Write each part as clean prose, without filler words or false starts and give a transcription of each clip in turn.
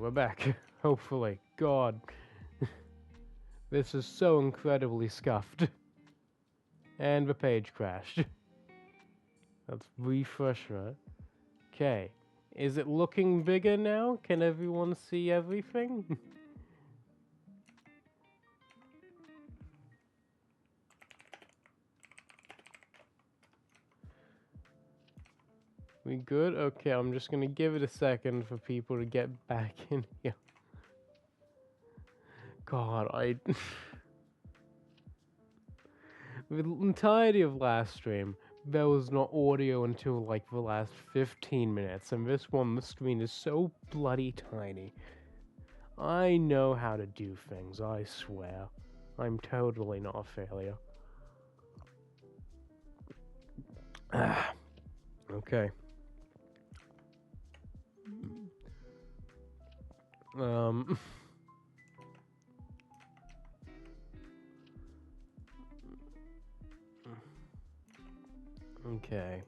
we're back. Hopefully. God. This is so incredibly scuffed. And the page crashed. Let's refresh it. Okay. Is it looking bigger now? Can everyone see everything? We good? Okay, I'm just gonna give it a second for people to get back in here. God, the entirety of last stream, there was no audio until like the last 15 minutes, and this one, the screen is so bloody tiny. I know how to do things, I swear. I'm totally not a failure. Okay. Okay. Okay.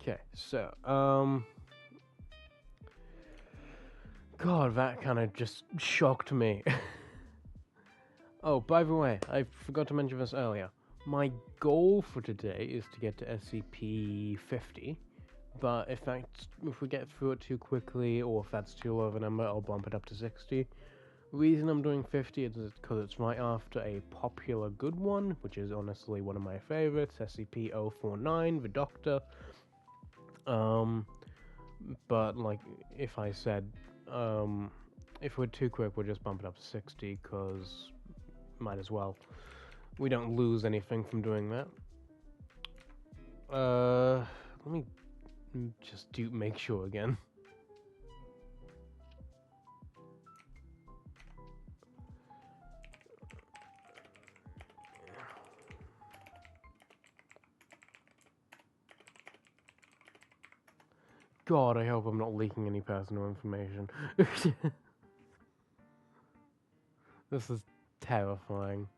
Okay, so, God, that kind of just shocked me. Oh, by the way, I forgot to mention this earlier. My goal for today is to get to SCP-50, but if we get through it too quickly, or if that's too low of a number, I'll bump it up to 60. The reason I'm doing 50 is because it's right after a popular good one, which is honestly one of my favorites, SCP-049, the Doctor. But like, if I said, if we're too quick, we'll just bump it up to 60, because might as well. We don't lose anything from doing that. Let me just make sure again. God, I hope I'm not leaking any personal information. This is terrifying.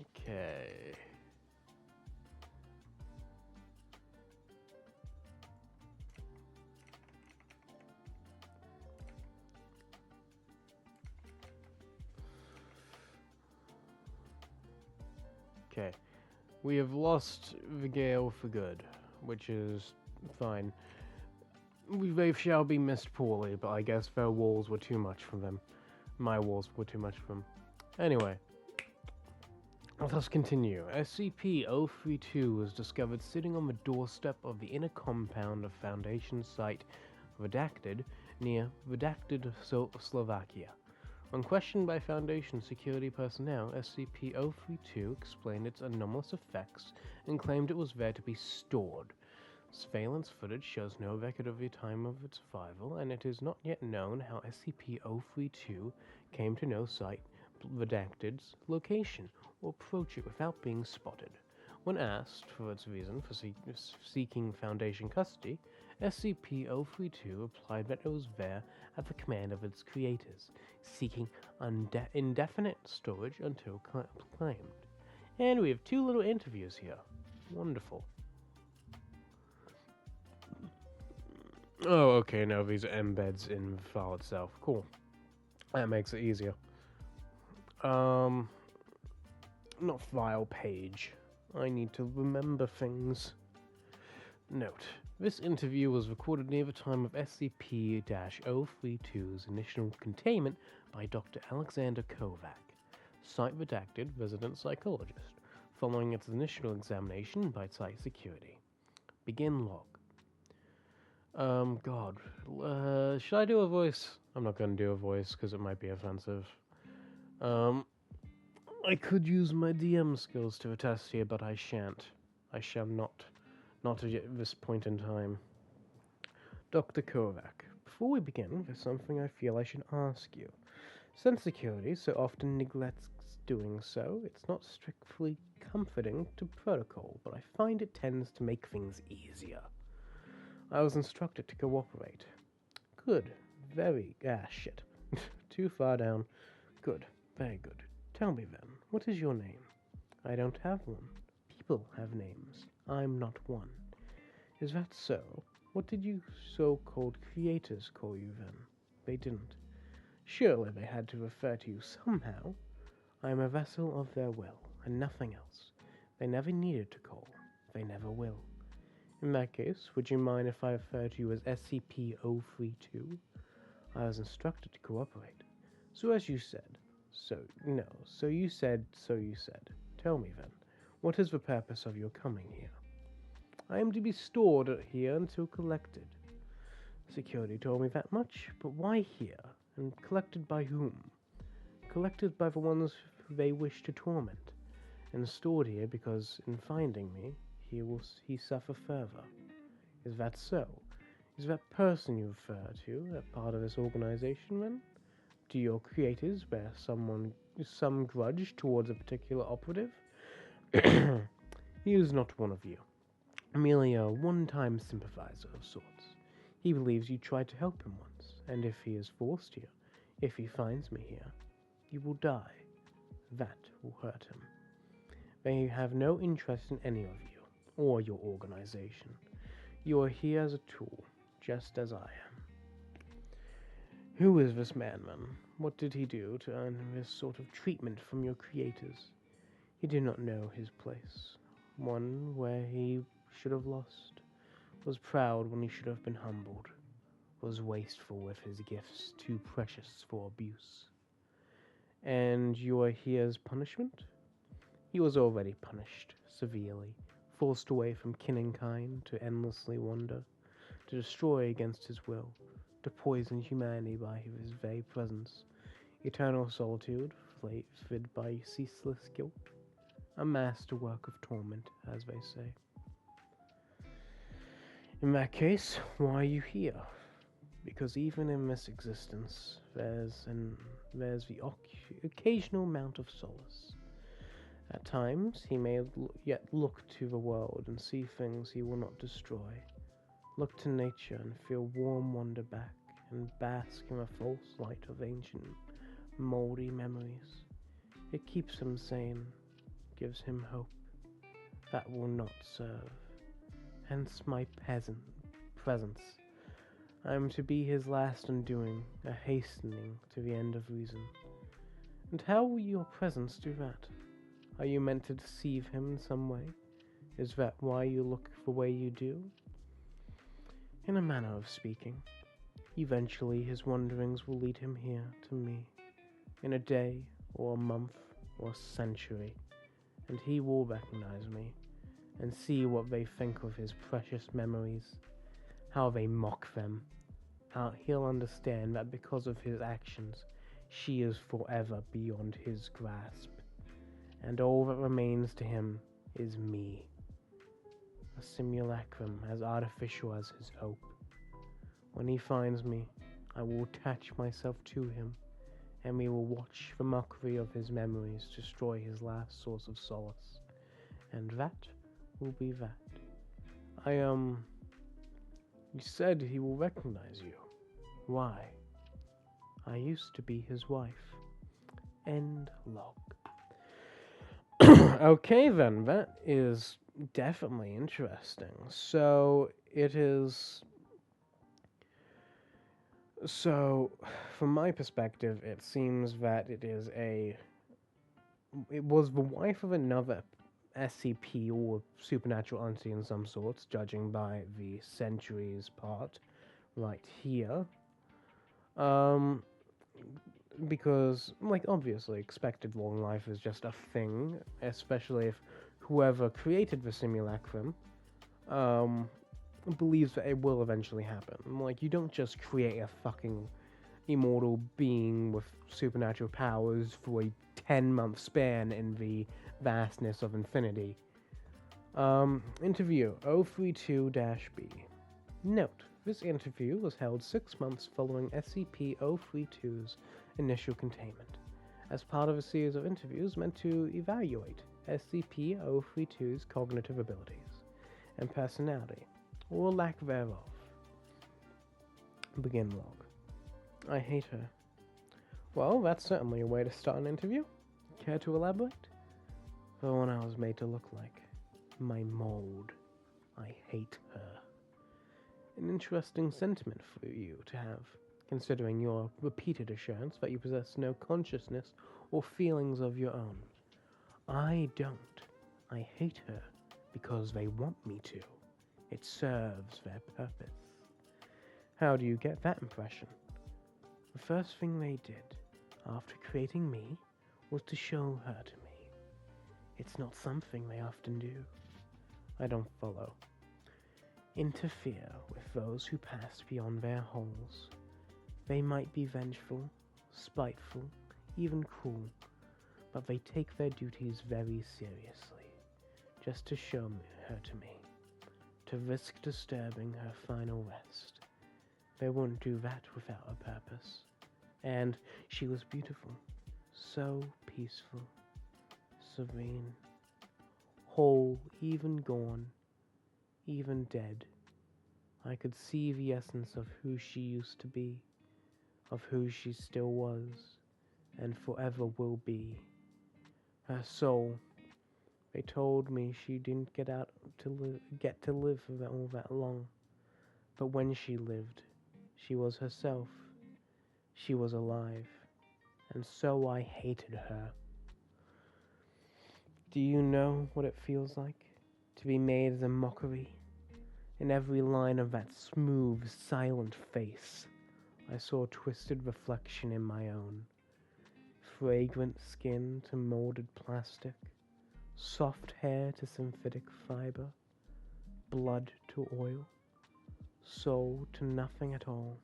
Okay. Okay. We have lost the Gale for good, which is fine. They shall be missed poorly, but I guess their walls were too much for them. My walls were too much for them. Anyway, let us continue. SCP-032 was discovered sitting on the doorstep of the inner compound of Foundation Site Redacted near Redacted, Slovakia. When questioned by Foundation security personnel, SCP-032 explained its anomalous effects and claimed it was there to be stored. Surveillance footage shows no record of the time of its arrival, and it is not yet known how SCP-032 came to know Site Redacted's location or approach it without being spotted. When asked for its reason for seeking Foundation custody, SCP-032 replied that it was there at the command of its creators, seeking indefinite storage until claimed. And we have 2 little interviews here. Wonderful. Oh, okay, now these are embeds in the file itself. Cool. That makes it easier. Not file page. I need to remember things. Note. This interview was recorded near the time of SCP-032's initial containment by Dr. Alexander Kovac, Site Redacted resident psychologist, following its initial examination by Site Security. Begin log. God. Should I do a voice? I'm not gonna do a voice because it might be offensive. I could use my DM skills to attest here, but I shan't. I shall not. Not at this point in time. Dr. Kovac, before we begin, there's something I feel I should ask you. Since security so often neglects doing so, it's not strictly comforting to protocol, but I find it tends to make things easier. I was instructed to cooperate. Good. Shit. Too far down. Good. Very good. Tell me then, what is your name? I don't have one. People have names. I'm not one. Is that so? What did you so-called creators call you then? They didn't. Surely they had to refer to you somehow. I am a vessel of their will, and nothing else. They never needed to call. They never will. In that case, would you mind if I refer to you as SCP-032? I was instructed to cooperate. So as you said. So you said. Tell me then, what is the purpose of your coming here? I am to be stored here until collected. Security told me that much, but why here? And collected by whom? Collected by the ones who they wish to torment, and stored here because, in finding me, he suffer further. Is that so? Is that person you refer to a part of this organization, then? Do your creators bear some grudge towards a particular operative? He is not one of you. Merely a one-time sympathizer of sorts. He believes you tried to help him once, and if he is forced here, if he finds me here, you will die. That will hurt him. They have no interest in any of you, or your organization. You are here as a tool, just as I am. Who is this man, then? What did he do to earn this sort of treatment from your creators? He did not know his place, one where he should have lost, was proud when he should have been humbled, was wasteful with his gifts, too precious for abuse. And you are here as punishment? He was already punished, severely, forced away from kin and kind to endlessly wander, to destroy against his will, to poison humanity by his very presence, eternal solitude, flavored by ceaseless guilt, a masterwork of torment, as they say. In that case, why are you here? Because even in this existence, there's the occasional amount of solace. At times, he may yet look to the world and see things he will not destroy, look to nature and feel warm wonder back, and bask in the false light of ancient, mouldy memories. It keeps him sane, gives him hope. That will not serve. Hence my presence. I am to be his last undoing, a hastening to the end of reason. And how will your presence do that? Are you meant to deceive him in some way? Is that why you look the way you do? In a manner of speaking. Eventually his wanderings will lead him here to me, in a day, or a month, or a century, and he will recognize me, and see what they think of his precious memories, how they mock them, how he'll understand that because of his actions, she is forever beyond his grasp, and all that remains to him is me, a simulacrum as artificial as his hope. When he finds me, I will attach myself to him, and we will watch the mockery of his memories destroy his last source of solace, and that will be that. You said he will recognize you. Why? I used to be his wife. End log. Okay then, that is definitely interesting. So, from my perspective, it seems that it was the wife of another SCP or supernatural entity in some sorts, judging by the centuries part right here. Because, obviously, expected long life is just a thing, especially if whoever created the simulacrum, believes that it will eventually happen. You don't just create a fucking immortal being with supernatural powers for a 10-month span in the vastness of infinity. Interview 032-B. Note, This interview was held 6 months following SCP-032's initial containment, as part of a series of interviews meant to evaluate SCP-032's cognitive abilities and personality, or lack thereof. Begin log. I hate her. Well, that's certainly a way to start an interview. Care to elaborate? The one I was made to look like. My mold. I hate her. An interesting sentiment for you to have, considering your repeated assurance that you possess no consciousness or feelings of your own. I don't. I hate her because they want me to. It serves their purpose. How do you get that impression? The first thing they did, after creating me, was to show her to me. It's not something they often do. I don't follow. Interfere with those who pass beyond their holes. They might be vengeful, spiteful, even cruel, but they take their duties very seriously, just to show her to me, to risk disturbing her final rest. They wouldn't do that without a purpose. And she was beautiful, so peaceful, serene, whole, even gone, even dead. I could see the essence of who she used to be, of who she still was, and forever will be. Her soul. They told me she didn't get to live for all that long, but when she lived, she was herself. She was alive, and so I hated her. Do you know what it feels like to be made as a mockery? In every line of that smooth, silent face, I saw a twisted reflection in my own. Fragrant skin to molded plastic, soft hair to synthetic fiber, blood to oil, soul to nothing at all.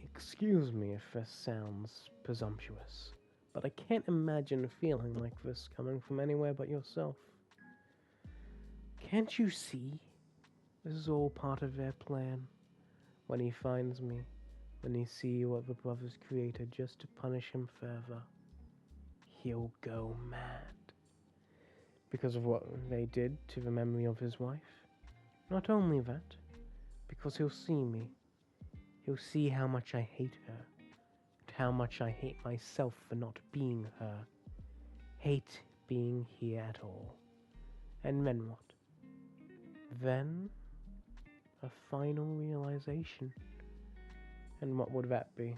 Excuse me if this sounds presumptuous, but I can't imagine a feeling like this coming from anywhere but yourself. Can't you see? This is all part of their plan. When he finds me, when he sees what the brothers created just to punish him further, he'll go mad. Because of what they did to the memory of his wife. Not only that, because he'll see me. He'll see how much I hate her, and how much I hate myself for not being her. Hate being here at all. And then what? Then, a final realization. And what would that be?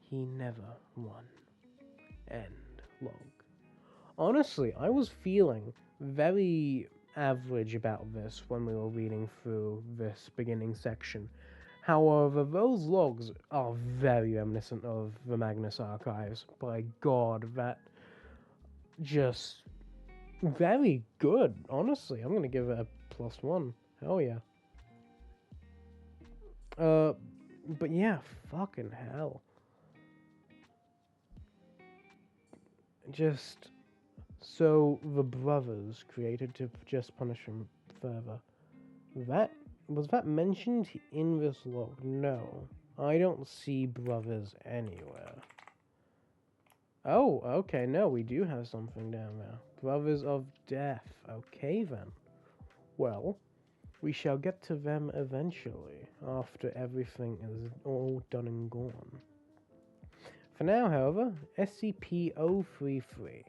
He never won. End log. Honestly, I was feeling very average about this when we were reading through this beginning section. However, those logs are very reminiscent of the Magnus Archives. By God, that just very good, honestly. I'm gonna give it a +1. Hell yeah. But yeah, fucking hell. Just so the brothers created to just punish him further. Was that mentioned in this log? No. I don't see brothers anywhere. Oh, okay, no, we do have something down there. Brothers of Death. Okay, then. Well, we shall get to them eventually, after everything is all done and gone. For now, however, SCP-033.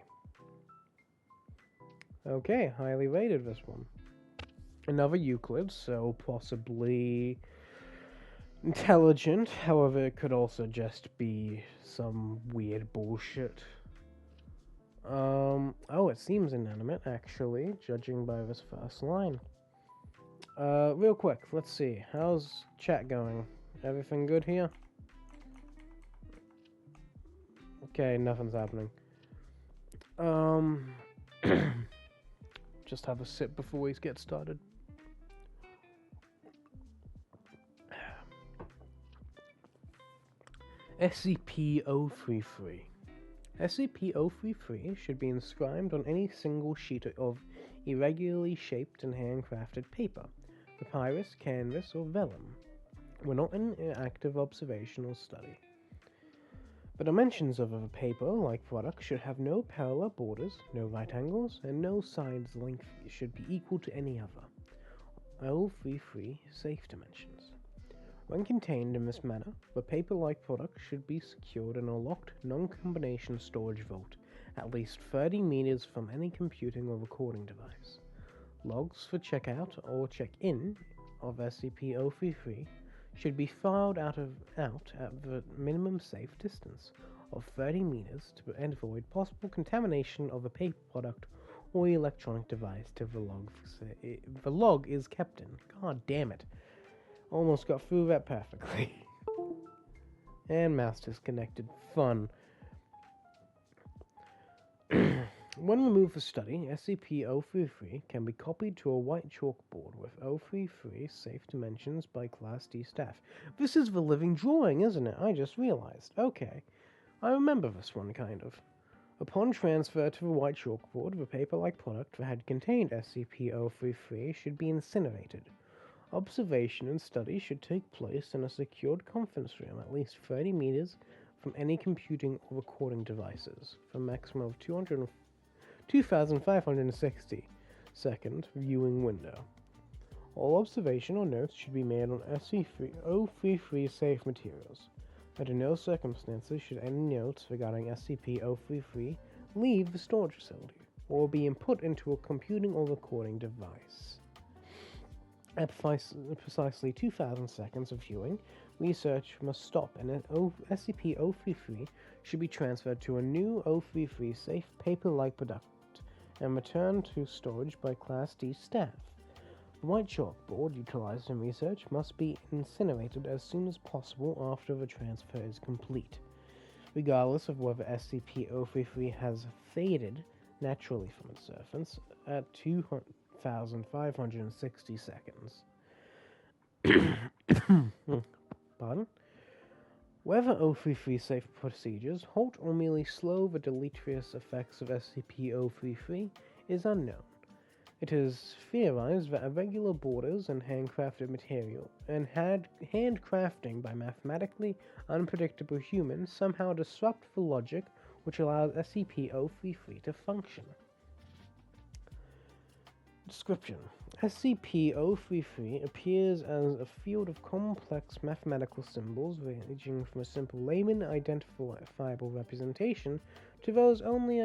Okay, highly rated this one. Another Euclid, so possibly intelligent. However, it could also just be some weird bullshit. Oh, it seems inanimate, actually, judging by this first line. Real quick, let's see. How's chat going? Everything good here? Okay, nothing's happening. Just have a sip before we get started. SCP-033. SCP-033 should be inscribed on any single sheet of irregularly shaped and handcrafted paper, papyrus, canvas, or vellum. We're not in active observation or study. The dimensions of a paper-like product should have no parallel borders, no right angles, and no sides length should be equal to any other. 033 safe dimensions. When contained in this manner, the paper-like product should be secured in a locked, non-combination storage vault, at least 30 meters from any computing or recording device. Logs for checkout or check-in of SCP-033 should be filed out at the minimum safe distance of 30 meters to avoid possible contamination of a paper product or electronic device to the log is kept in. God damn it. Almost got through that perfectly. And mouse disconnected. Fun. When removed for study, SCP-033 can be copied to a white chalkboard with 033 safe dimensions by Class D staff. This is the living drawing, isn't it? I just realized. Okay. I remember this one, kind of. Upon transfer to the white chalkboard, the paper-like product that had contained SCP-033 should be incinerated. Observation and study should take place in a secured conference room at least 30 meters from any computing or recording devices, for a maximum of 2,560 second viewing window. All observational notes should be made on SCP-033 safe materials. Under no circumstances should any notes regarding SCP-033 leave the storage facility or be input into a computing or recording device. At precisely 2,000 seconds of viewing, research must stop and SCP-033 should be transferred to a new 033 safe paper-like product and returned to storage by Class D staff. The white chalkboard utilized in research must be incinerated as soon as possible after the transfer is complete, regardless of whether SCP-033 has faded naturally from its surface at 2,560 seconds. Pardon? Whether 033 safe procedures halt or merely slow the deleterious effects of SCP-033 is unknown. It is theorized that irregular borders and handcrafted material and handcrafting by mathematically unpredictable humans somehow disrupt the logic which allows SCP-033 to function. Description: SCP-033 appears as a field of complex mathematical symbols ranging from a simple layman identifiable representation to those only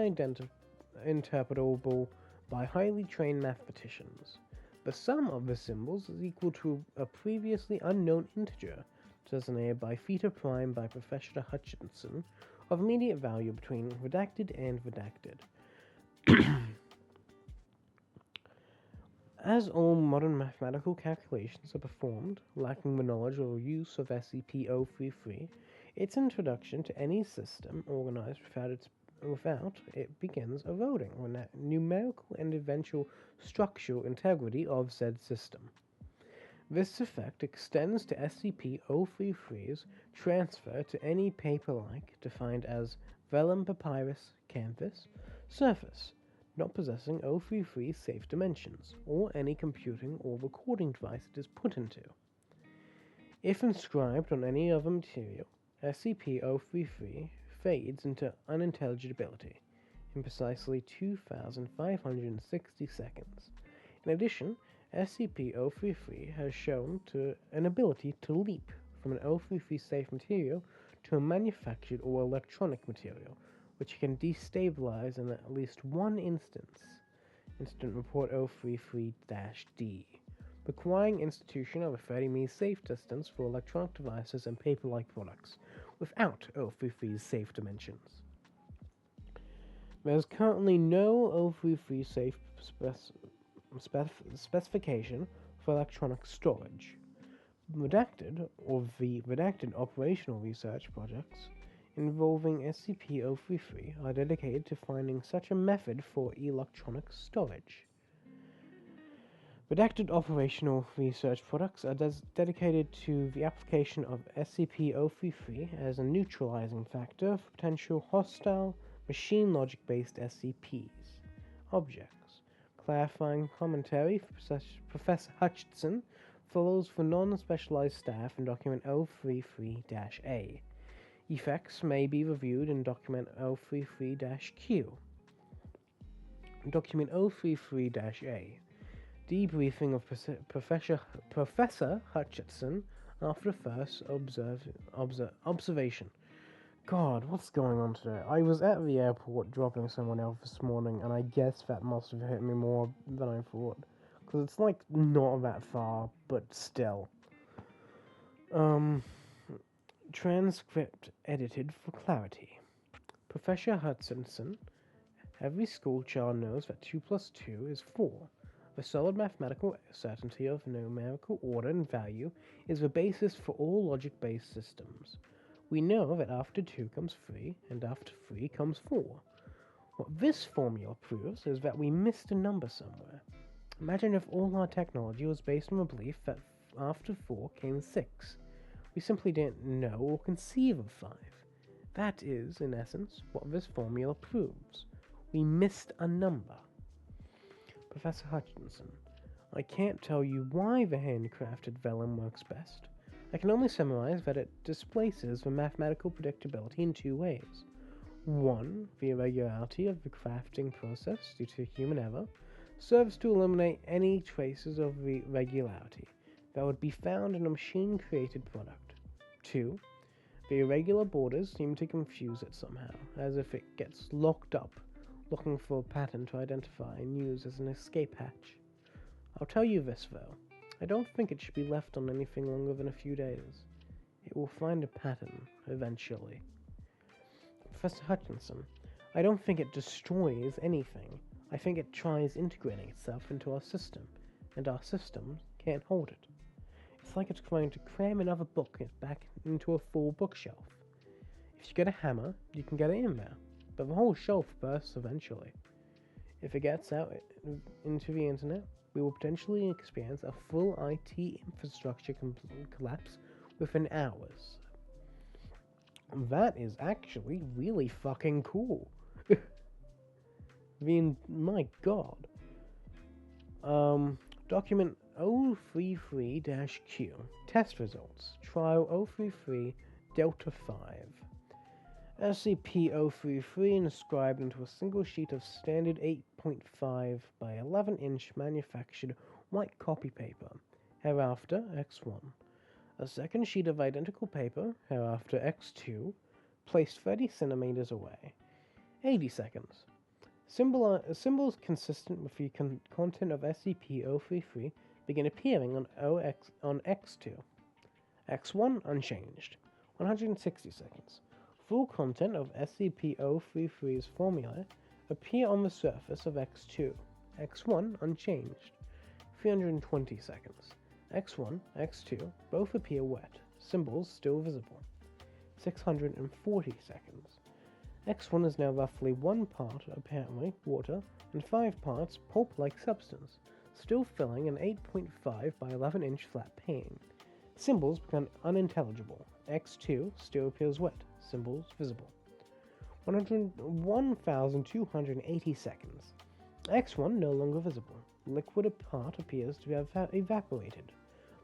interpretable by highly trained mathematicians. The sum of the symbols is equal to a previously unknown integer, designated by theta prime by Professor Hutchinson, of immediate value between redacted and redacted. As all modern mathematical calculations are performed, lacking the knowledge or use of SCP-033, its introduction to any system organized without it begins eroding the numerical and eventual structural integrity of said system. This effect extends to SCP-033's transfer to any paper-like defined as vellum, papyrus, canvas, surface, not possessing 033 safe dimensions, or any computing or recording device it is put into. If inscribed on any other material, SCP-033 fades into unintelligibility in precisely 2,560 seconds. In addition, SCP-033 has shown an ability to leap from an 033 safe material to a manufactured or electronic material, which can destabilize in at least one instance. Incident Report 033-D, requiring institution of a 30-meter safe distance for electronic devices and paper-like products, without 033's safe dimensions. There is currently no 033 safe specification for electronic storage. Redacted, or the redacted operational research projects involving SCP-033 are dedicated to finding such a method for electronic storage. Redacted operational research products are dedicated to the application of SCP-033 as a neutralizing factor for potential hostile, machine logic-based SCPs. Objects. Clarifying commentary for Professor Hutchinson follows for non-specialized staff in document 033-A. Effects may be reviewed in document 033-Q. Document 033-A. Debriefing of Professor Hutchinson after the first observation. God, what's going on today? I was at the airport dropping someone else this morning, and I guess that must have hit me more than I thought. Because it's like not that far, but still. Transcript edited for clarity. Professor Hutchinson, every school child knows that 2 plus 2 is 4. The solid mathematical certainty of numerical order and value is the basis for all logic-based systems. We know that after 2 comes 3, and after 3 comes 4. What this formula proves is that we missed a number somewhere. Imagine if all our technology was based on the belief that after 4 came 6. We simply didn't know or conceive of 5. That is, in essence, what this formula proves. We missed a number. Professor Hutchinson, I can't tell you why the handcrafted vellum works best. I can only summarize that it displaces the mathematical predictability in 2 ways. 1. The irregularity of the crafting process due to human error serves to eliminate any traces of regularity that would be found in a machine-created product. 2. The irregular borders seem to confuse it somehow, as if it gets locked up, looking for a pattern to identify and use as an escape hatch. I'll tell you this, though. I don't think it should be left on anything longer than a few days. It will find a pattern, eventually. Professor Hutchinson, I don't think it destroys anything. I think it tries integrating itself into our system, and our system can't hold it. It's like it's trying to cram another book back into a full bookshelf. If you get a hammer, you can get it in there, but the whole shelf bursts eventually. If it gets out into the internet, we will potentially experience a full IT infrastructure collapse within hours. That is actually really fucking cool. My god. Document 033-Q. Test results. Trial 033 Delta 5. SCP-033 inscribed into a single sheet of standard 8.5 by 11 inch manufactured white copy paper, hereafter X1. A second sheet of identical paper, hereafter X2, placed 30 centimeters away. 80 seconds. Symbols consistent with the content of SCP-033 begin appearing on X2. X1 unchanged. 160 seconds. Full content of SCP-033's formula appear on the surface of X2. X1 unchanged. 320 seconds. X1, X2 both appear wet. Symbols still visible. 640 seconds. X1 is now roughly 1 part, apparently, water, and 5 parts pulp-like substance, still filling an 8.5 by 11 inch flat pane. Symbols become unintelligible. X2 still appears wet. Symbols visible. 1,280 seconds. X1 no longer visible. Liquid part appears to have evaporated.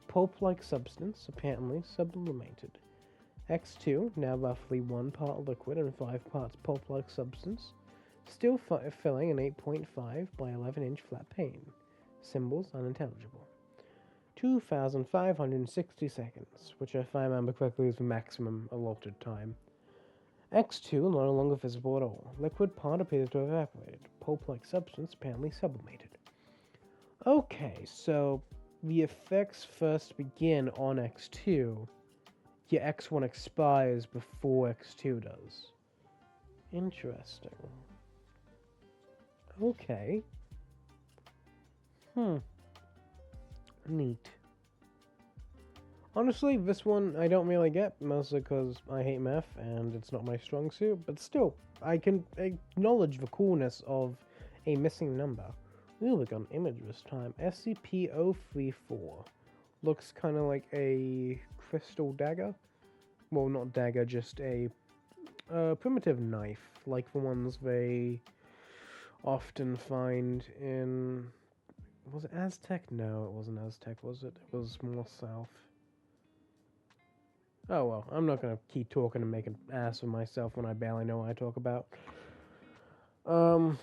Pulp-like substance apparently sublimated. X2, now roughly 1 part liquid and 5 parts pulp-like substance, still filling an 8.5 by 11 inch flat pane. Symbols unintelligible. 2,560 seconds, which if I remember correctly is the maximum allotted time. X2 no longer visible at all. Liquid part appears to have evaporated. Pulp-like substance apparently sublimated. Okay, so the effects first begin on X2, yet X1 expires before X2 does. Interesting. Okay. Neat. Honestly, this one I don't really get, mostly because I hate math and it's not my strong suit, but still, I can acknowledge the coolness of a missing number. Ooh, we got an image this time. SCP-034. Looks kind of like a crystal dagger. Well, not dagger, just a primitive knife, like the ones they often find in Was it Aztec? No, it wasn't Aztec, was it? It was more south. Oh well, I'm not gonna keep talking and make an ass of myself when I barely know what I talk about. Oh,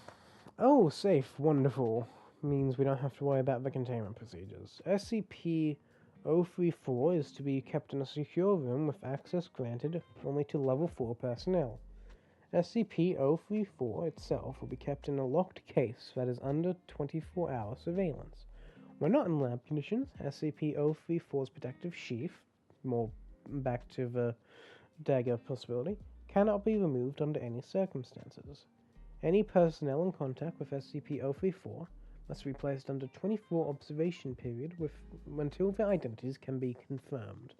safe, wonderful. Means we don't have to worry about the containment procedures. SCP-034 is to be kept in a secure room with access granted only to level 4 personnel. SCP-034 itself will be kept in a locked case that is under 24-hour surveillance. When not in lab conditions, SCP-034's protective sheath, more back to the dagger possibility, cannot be removed under any circumstances. Any personnel in contact with SCP-034 must be placed under 24 observation period until their identities can be confirmed.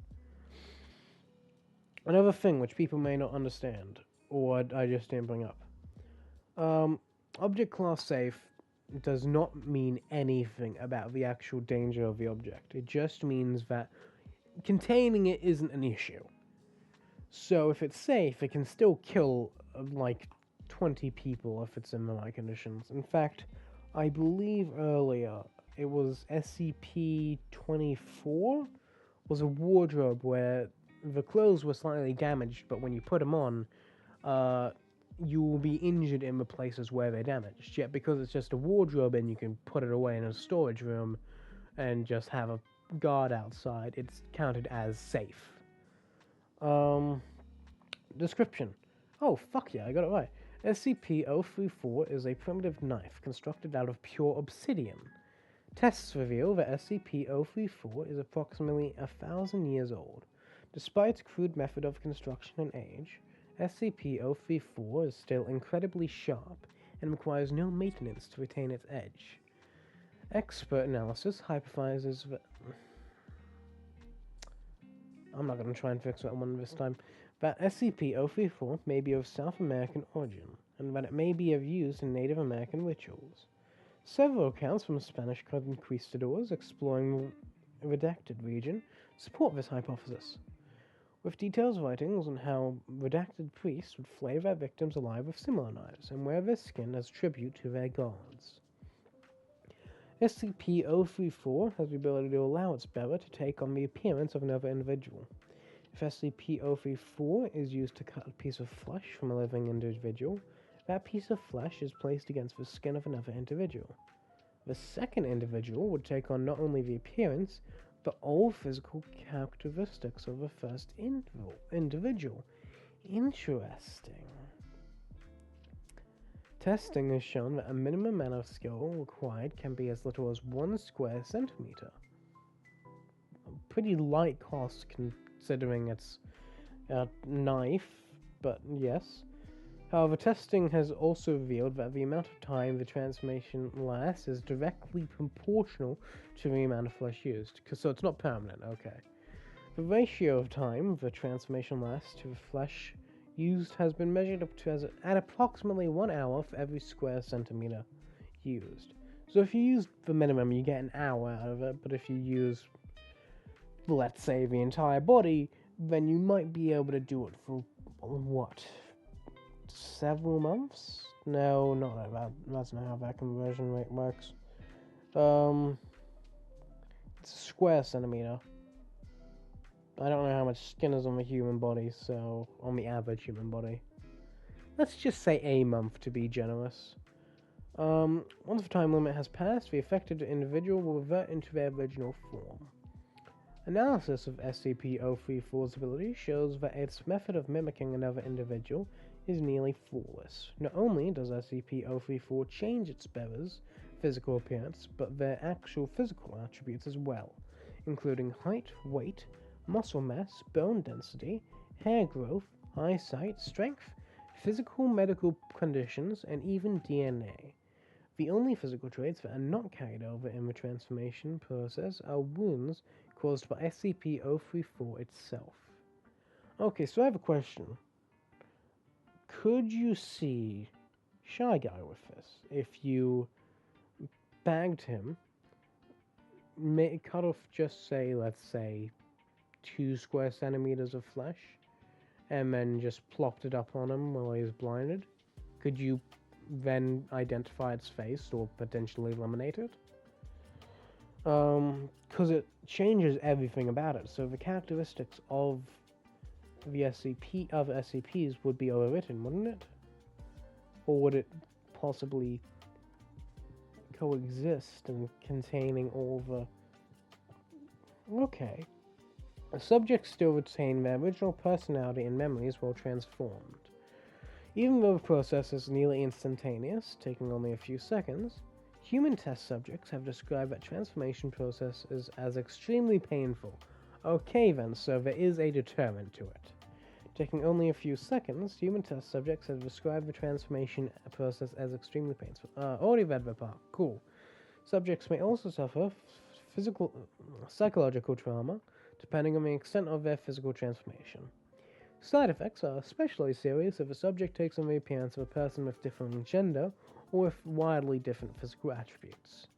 Another thing which people may not understand, or I just didn't bring up. Object class safe does not mean anything about the actual danger of the object. It just means that containing it isn't an issue. So if it's safe, it can still kill, like, 20 people if it's in the right conditions. In fact, I believe earlier it was SCP-24 was a wardrobe where the clothes were slightly damaged, but when you put them on, you will be injured in the places where they're damaged. Yet because it's just a wardrobe and you can put it away in a storage room and just have a guard outside, it's counted as safe. Description. Oh, fuck yeah, I got it right. SCP-034 is a primitive knife constructed out of pure obsidian. Tests reveal that SCP-034 is approximately 1,000 years old. Despite its crude method of construction and age, SCP-034 is still incredibly sharp and requires no maintenance to retain its edge. Expert analysis hypothesizes that... I'm not going to try and fix that one this time. That SCP-034 may be of South American origin, and that it may be of use in Native American rituals. Several accounts from Spanish conquistadors exploring the redacted region support this hypothesis, with detailed writings on how redacted priests would flay their victims alive with similar knives and wear their skin as tribute to their gods. SCP-034 has the ability to allow its bearer to take on the appearance of another individual. If SCP-034 is used to cut a piece of flesh from a living individual, that piece of flesh is placed against the skin of another individual. The second individual would take on not only the appearance, but all physical characteristics of the first individual. Interesting. Testing has shown that a minimum amount of skill required can be as little as 1 square centimeter. A pretty light cost considering it's a knife, but yes. However, testing has also revealed that the amount of time the transformation lasts is directly proportional to the amount of flesh used, so it's not permanent, okay. The ratio of time the transformation lasts to the flesh used has been measured up to at approximately 1 hour for every square centimeter used. So if you use the minimum, you get an hour out of it, but if you use, let's say, the entire body, then you might be able to do it for, what, several months? No, not like that. That's not how that conversion rate works. It's a square centimeter. I don't know how much skin is on the human body, so on the average human body. Let's just say a month to be generous. Once the time limit has passed, the affected individual will revert into their original form. Analysis of SCP-034's ability shows that its method of mimicking another individual is nearly flawless. Not only does SCP-034 change its bearer's physical appearance, but their actual physical attributes as well, including height, weight, muscle mass, bone density, hair growth, eyesight, strength, physical medical conditions, and even DNA. The only physical traits that are not carried over in the transformation process are wounds caused by SCP-034 itself. Okay, so I have a question. Could you see Shy Guy with this? If you bagged him, cut off just say, let's say, 2 square centimeters of flesh, and then just plopped it up on him while he was blinded, could you then identify its face or potentially eliminate it? Because it changes everything about it. So the characteristics of the SCPs would be overwritten, wouldn't it? Or would it possibly coexist and containing all the... Okay. The subjects still retain their original personality and memories while transformed. Even though the process is nearly instantaneous, taking only a few seconds, human test subjects have described that transformation process as extremely painful. Okay then, so there is a deterrent to it. Taking only a few seconds, human test subjects have described the transformation process as extremely painful. Already read the part. Cool. Subjects may also suffer psychological trauma, depending on the extent of their physical transformation. Side effects are especially serious if a subject takes on the appearance of a person with differing gender or with wildly different physical attributes.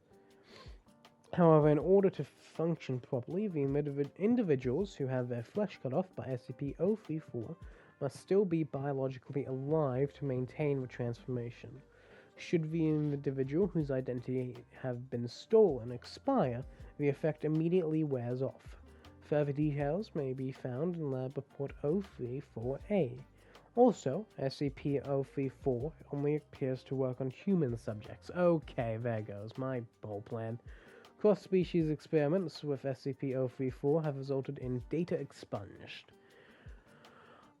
However, in order to function properly, the individuals who have their flesh cut off by SCP-034 must still be biologically alive to maintain the transformation. Should the individual whose identity have been stolen expire, the effect immediately wears off. Further details may be found in Lab Report 034A. Also, SCP-034 only appears to work on human subjects. Okay, there goes my whole plan. Cross-species experiments with SCP-034 have resulted in data expunged.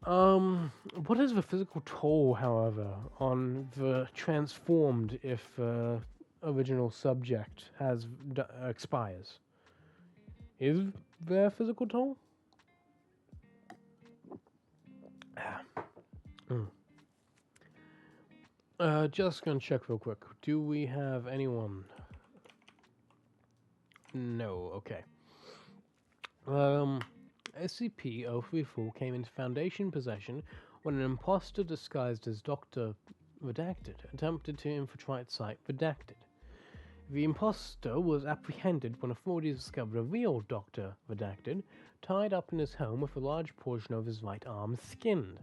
What is the physical toll, however, on the transformed if original subject expires? Is there a physical toll? Just gonna check real quick. Do we have anyone? No, okay. SCP-034 came into Foundation possession when an imposter disguised as Dr. Redacted attempted to infiltrate Site Redacted. The imposter was apprehended when authorities discovered a real Dr. Redacted tied up in his home with a large portion of his right arm skinned.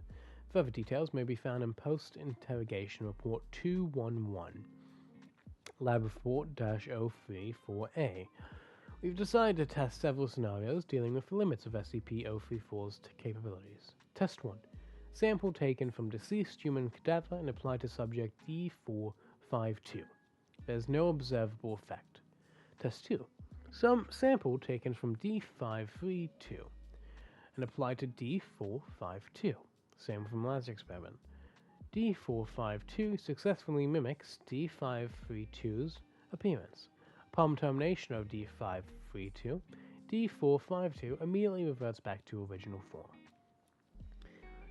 Further details may be found in Post-Interrogation Report 211, Lab Report-034A. We've decided to test several scenarios dealing with the limits of SCP-034's capabilities. Test 1. Sample taken from deceased human cadaver and applied to subject D452. There's no observable effect. Test 2. Some sample taken from D532 and applied to D452. Same from last experiment. D452 successfully mimics D532's appearance. Upon termination of D532, D452 immediately reverts back to original form.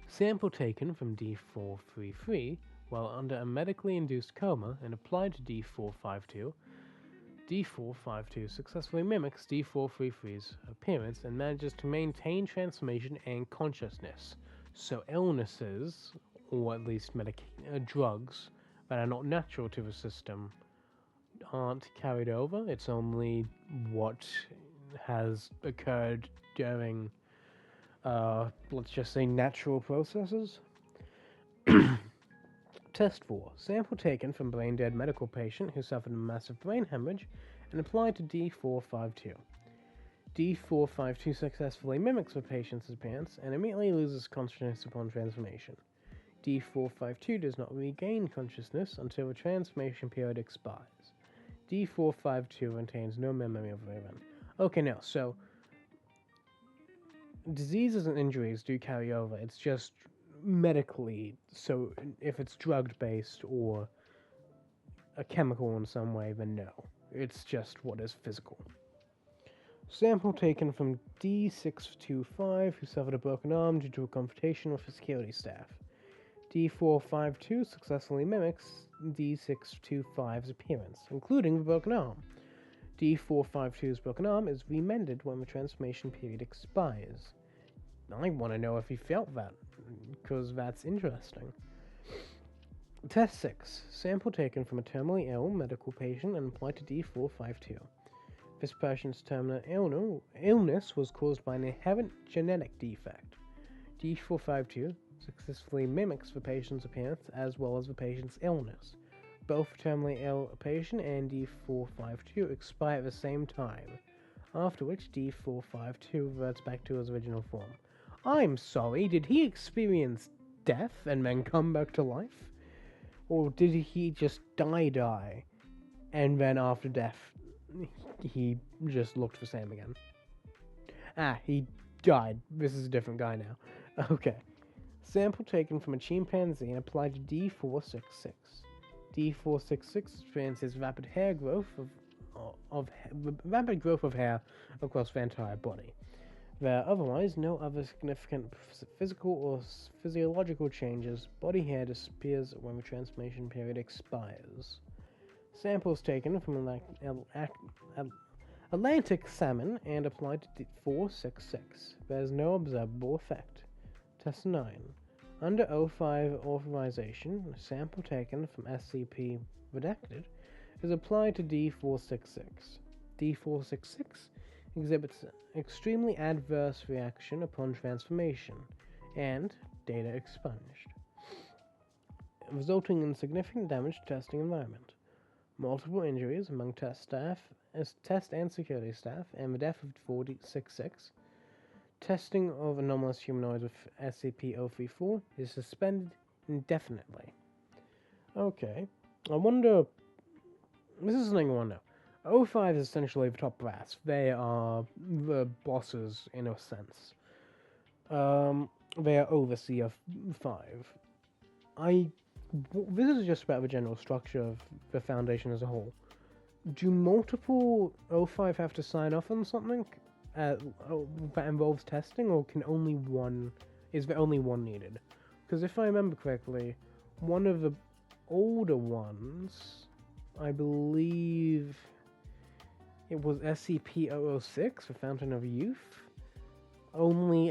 Sample taken from D433 while under a medically induced coma and applied to D452, D452 successfully mimics D433's appearance and manages to maintain transformation and consciousness. So illnesses, or at least drugs, that are not natural to the system aren't carried over. It's only what has occurred during, let's just say, natural processes. Test 4. Sample taken from brain-dead medical patient who suffered a massive brain hemorrhage and applied to D452. D452 successfully mimics the patient's appearance and immediately loses consciousness upon transformation. D452 does not regain consciousness until the transformation period expires. D452 retains no memory of the event. Okay, now, so diseases and injuries do carry over. It's just medically, so if it's drug-based or a chemical in some way, then no. It's just what is physical. Sample taken from D625, who suffered a broken arm due to a confrontation with a security staff. D452 successfully mimics D625's appearance, including the broken arm. D452's broken arm is remended when the transformation period expires. I want to know if he felt that, because that's interesting. Test 6. Sample taken from a terminally ill medical patient and applied to D452. This patient's terminal illness was caused by an inherent genetic defect. D452 successfully mimics the patient's appearance as well as the patient's illness. both terminally ill patient and D452 expire at the same time, after which D452 reverts back to his original form. I'm sorry, did he experience death and then come back to life? Or did he just die, and then after death, he just looked the same again? Ah, he died. This is a different guy now. Okay. Sample taken from a chimpanzee and applied to D466. D466 experiences rapid growth of hair across the entire body. There are otherwise no other significant physical or physiological changes. Body hair disappears when the transformation period expires. Samples taken from Atlantic salmon and applied to D466. There is no observable effect. Test 9. Under O5 authorization, a sample taken from SCP redacted is applied to D466. D466 exhibits extremely adverse reaction upon transformation, and data expunged, resulting in significant damage to testing environment, multiple injuries among test and security staff, and the death of 466. Testing of anomalous humanoids with SCP-034 is suspended indefinitely. Okay, I wonder. This is something I want to know. O5 is essentially the top brass. They are the bosses in a sense. They are overseer of 5. This is just about the general structure of the Foundation as a whole. Do multiple O5 have to sign off on something that involves testing, or is there only one needed? Because if I remember correctly, one of the older ones, I believe it was SCP-006, the Fountain of Youth. Only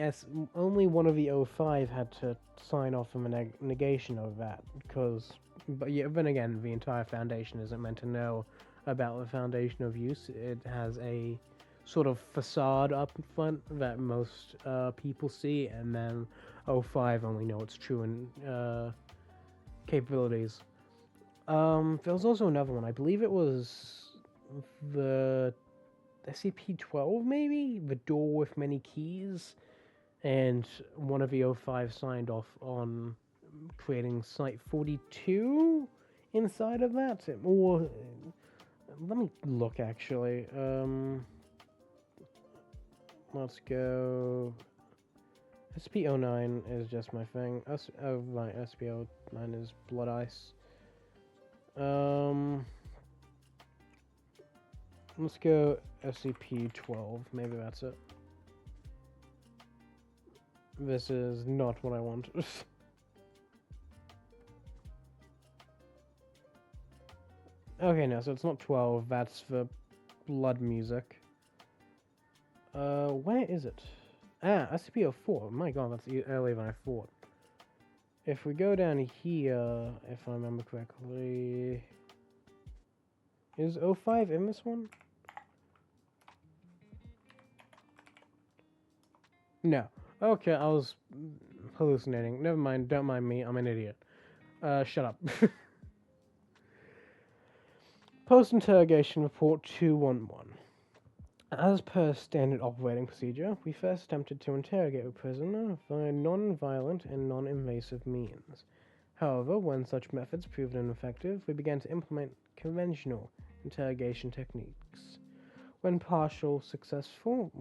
one of the O5 had to sign off on a negation of that, but then again, the entire Foundation isn't meant to know about the Foundation of Youth. It has a sort of facade up front that most people see, and then O5 only know its true capabilities. There was also another one. I believe it was the SCP-12, maybe? The door with many keys. And one of the O5 signed off on creating Site 42 inside of that. Or, let me look, actually. Let's go. SCP-09 is just my thing. Oh, right, SCP-09 is Blood Ice. Let's go SCP-12. Maybe that's it. This is not what I want. Okay, no, so it's not 12. That's the blood music. Where is it? Ah, SCP-04. My god, that's earlier than I thought. If we go down here, if I remember correctly... Is 05 in this one? No. Okay, I was hallucinating. Never mind, don't mind me, I'm an idiot. Shut up. Post-interrogation report 211. As per standard operating procedure, we first attempted to interrogate a prisoner via non-violent and non-invasive means. However, when such methods proved ineffective, we began to implement conventional interrogation techniques. When partially successful,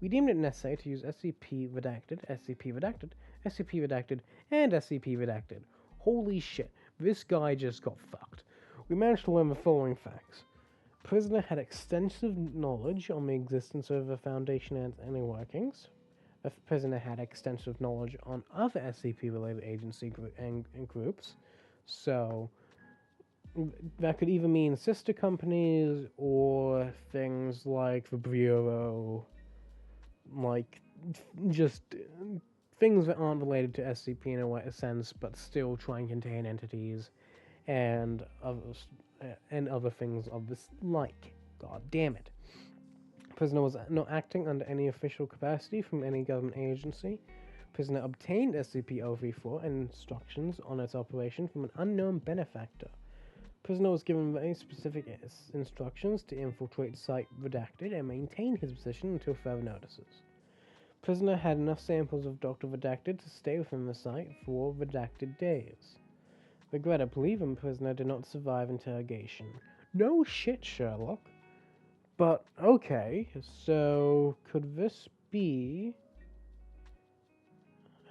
we deemed it necessary to use SCP-redacted, SCP-redacted, SCP-redacted, and SCP-redacted. Holy shit, this guy just got fucked. We managed to learn the following facts. Prisoner had extensive knowledge on the existence of the Foundation and inner workings. The prisoner had extensive knowledge on other SCP-related agency and groups. So, that could either mean sister companies or things like the Bureau, like just things that aren't related to SCP in a sense, but still try and contain entities and other things of this like. God damn it. Prisoner was not acting under any official capacity from any government agency. Prisoner obtained SCP-034 and instructions on its operation from an unknown benefactor. Prisoner was given very specific instructions to infiltrate Site Redacted and maintain his position until further notices. Prisoner had enough samples of Dr. Redacted to stay within the site for redacted days. Regrettably, the prisoner did not survive interrogation. No shit, Sherlock. But, okay, so could this be...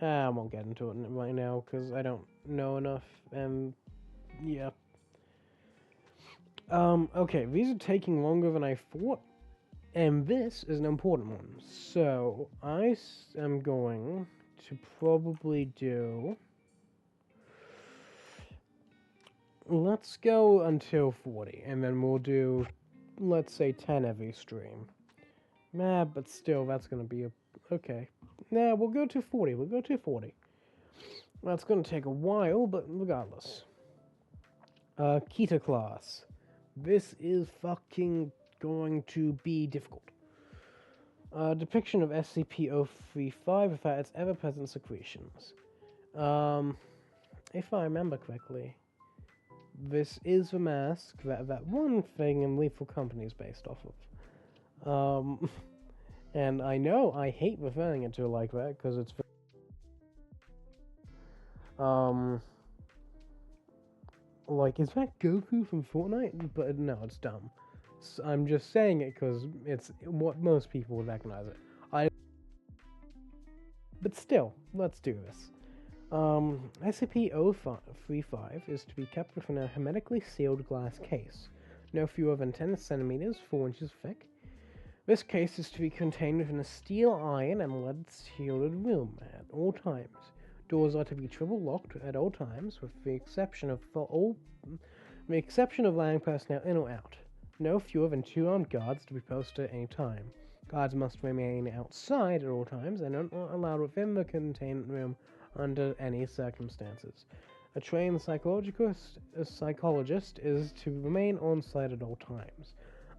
I won't get into it right now because I don't know enough, and yeah. Okay, these are taking longer than I thought, and this is an important one. So, I am going to probably do... Let's go until 40, and then we'll do, let's say, 10 every stream. Nah, but still, that's gonna be a... Okay. Nah, we'll go to 40. We'll go to 40. That's gonna take a while, but regardless. Kita class. This is fucking going to be difficult. Depiction of SCP-035 without its ever-present secretions. If I remember correctly, this is the mask that one thing in Lethal Company is based off of. And I know I hate referring it to like that, because it's... Like, is that Goku from Fortnite? But no, it's dumb. So I'm just saying it because it's what most people would recognize it. But still, let's do this. SCP-035 is to be kept within a hermetically sealed glass case, no fewer than 10 centimeters, 4 inches thick. This case is to be contained within a steel, iron, and lead-shielded room at all times. Doors are to be triple locked at all times, with the exception of allowing personnel in or out. No fewer than 2 armed guards to be posted at any time. Guards must remain outside at all times and are not allowed within the containment room under any circumstances. A trained psychologist is to remain on site at all times.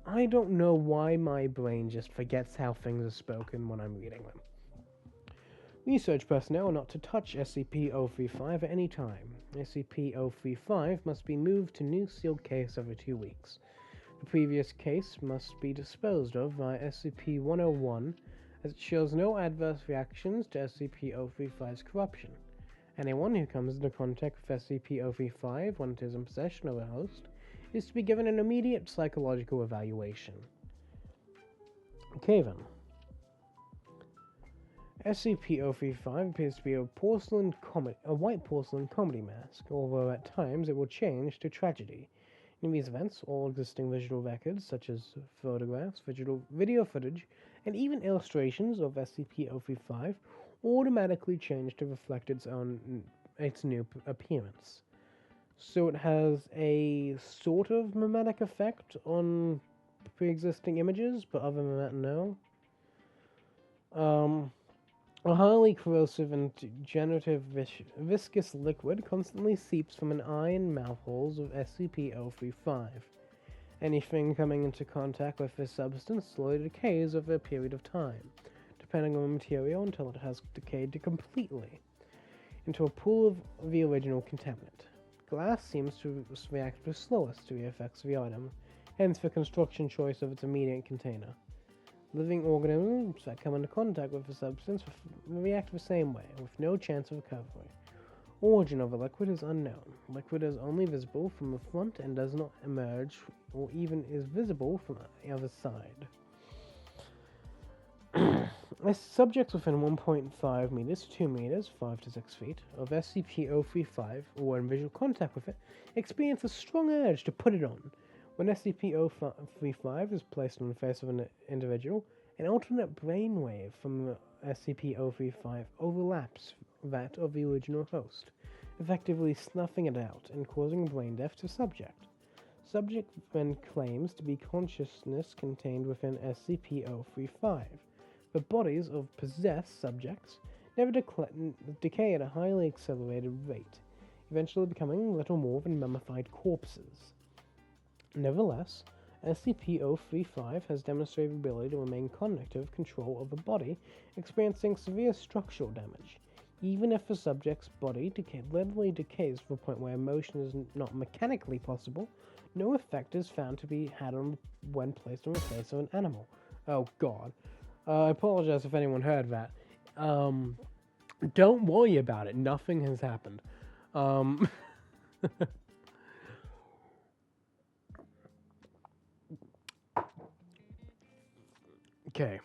I don't know why my brain just forgets how things are spoken when I'm reading them. Research personnel are not to touch SCP-035 at any time. SCP-035 must be moved to new sealed case every 2 weeks. The previous case must be disposed of via SCP-101 as it shows no adverse reactions to SCP-035's corruption. Anyone who comes into contact with SCP-035 when it is in possession of a host is to be given an immediate psychological evaluation. Okay then. SCP-035 appears to be a white porcelain comedy mask, although at times it will change to tragedy. In these events, all existing visual records, such as photographs, video footage, and even illustrations of SCP-035, automatically change to reflect its new appearance. So it has a sort of mimetic effect on pre-existing images, but other than that, no. A highly corrosive and degenerative viscous liquid constantly seeps from an eye and mouth holes of SCP-035. Anything coming into contact with this substance slowly decays over a period of time, depending on the material until it has decayed completely into a pool of the original contaminant. Glass seems to react the slowest to the effects of the item, hence the construction choice of its immediate container. Living organisms that come into contact with the substance react the same way, with no chance of recovery. Origin of the liquid is unknown. Liquid is only visible from the front and does not emerge or even is visible from the other side. As subjects within 1.5 meters to 2 meters, 5 to 6 feet, of SCP-035 or in visual contact with it, experience a strong urge to put it on. When SCP-035 is placed on the face of an individual, an alternate brainwave from SCP-035 overlaps that of the original host, effectively snuffing it out and causing brain death to subject. Subject then claims to be consciousness contained within SCP-035. The bodies of possessed subjects never decay at a highly accelerated rate, eventually becoming little more than mummified corpses. Nevertheless, SCP-035 has demonstrated the ability to remain cognitive control of the body, experiencing severe structural damage. Even if the subject's body literally decays to a point where motion is not mechanically possible, no effect is found to be had when placed on the face of an animal. Oh god. I apologize if anyone heard that. Don't worry about it. Nothing has happened. Okay.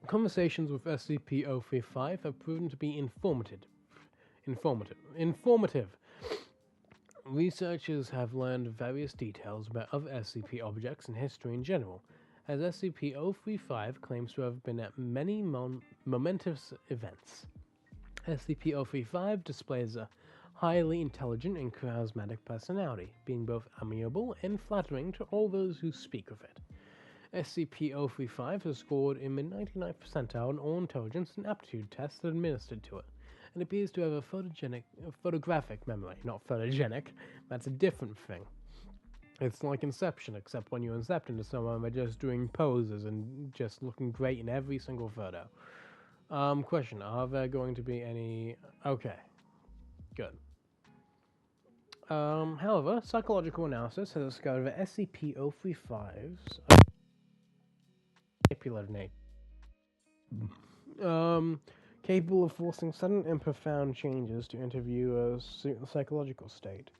Conversations with SCP-035 have proven to be informative. Researchers have learned various details about other SCP objects and history in general, as SCP-035 claims to have been at many momentous events. SCP-035 displays a highly intelligent and charismatic personality, being both amiable and flattering to all those who speak of it. SCP-035 has scored in the 99th percentile on all intelligence and aptitude tests administered to it, and appears to have a photographic memory. Not photogenic, that's a different thing. It's like Inception, except when you incept into someone, they're just doing poses and just looking great in every single photo. Question, are there going to be any... Okay, good. However, psychological analysis has discovered that SCP-035's manipulative nature, capable of forcing sudden and profound changes to interviewer's psychological state.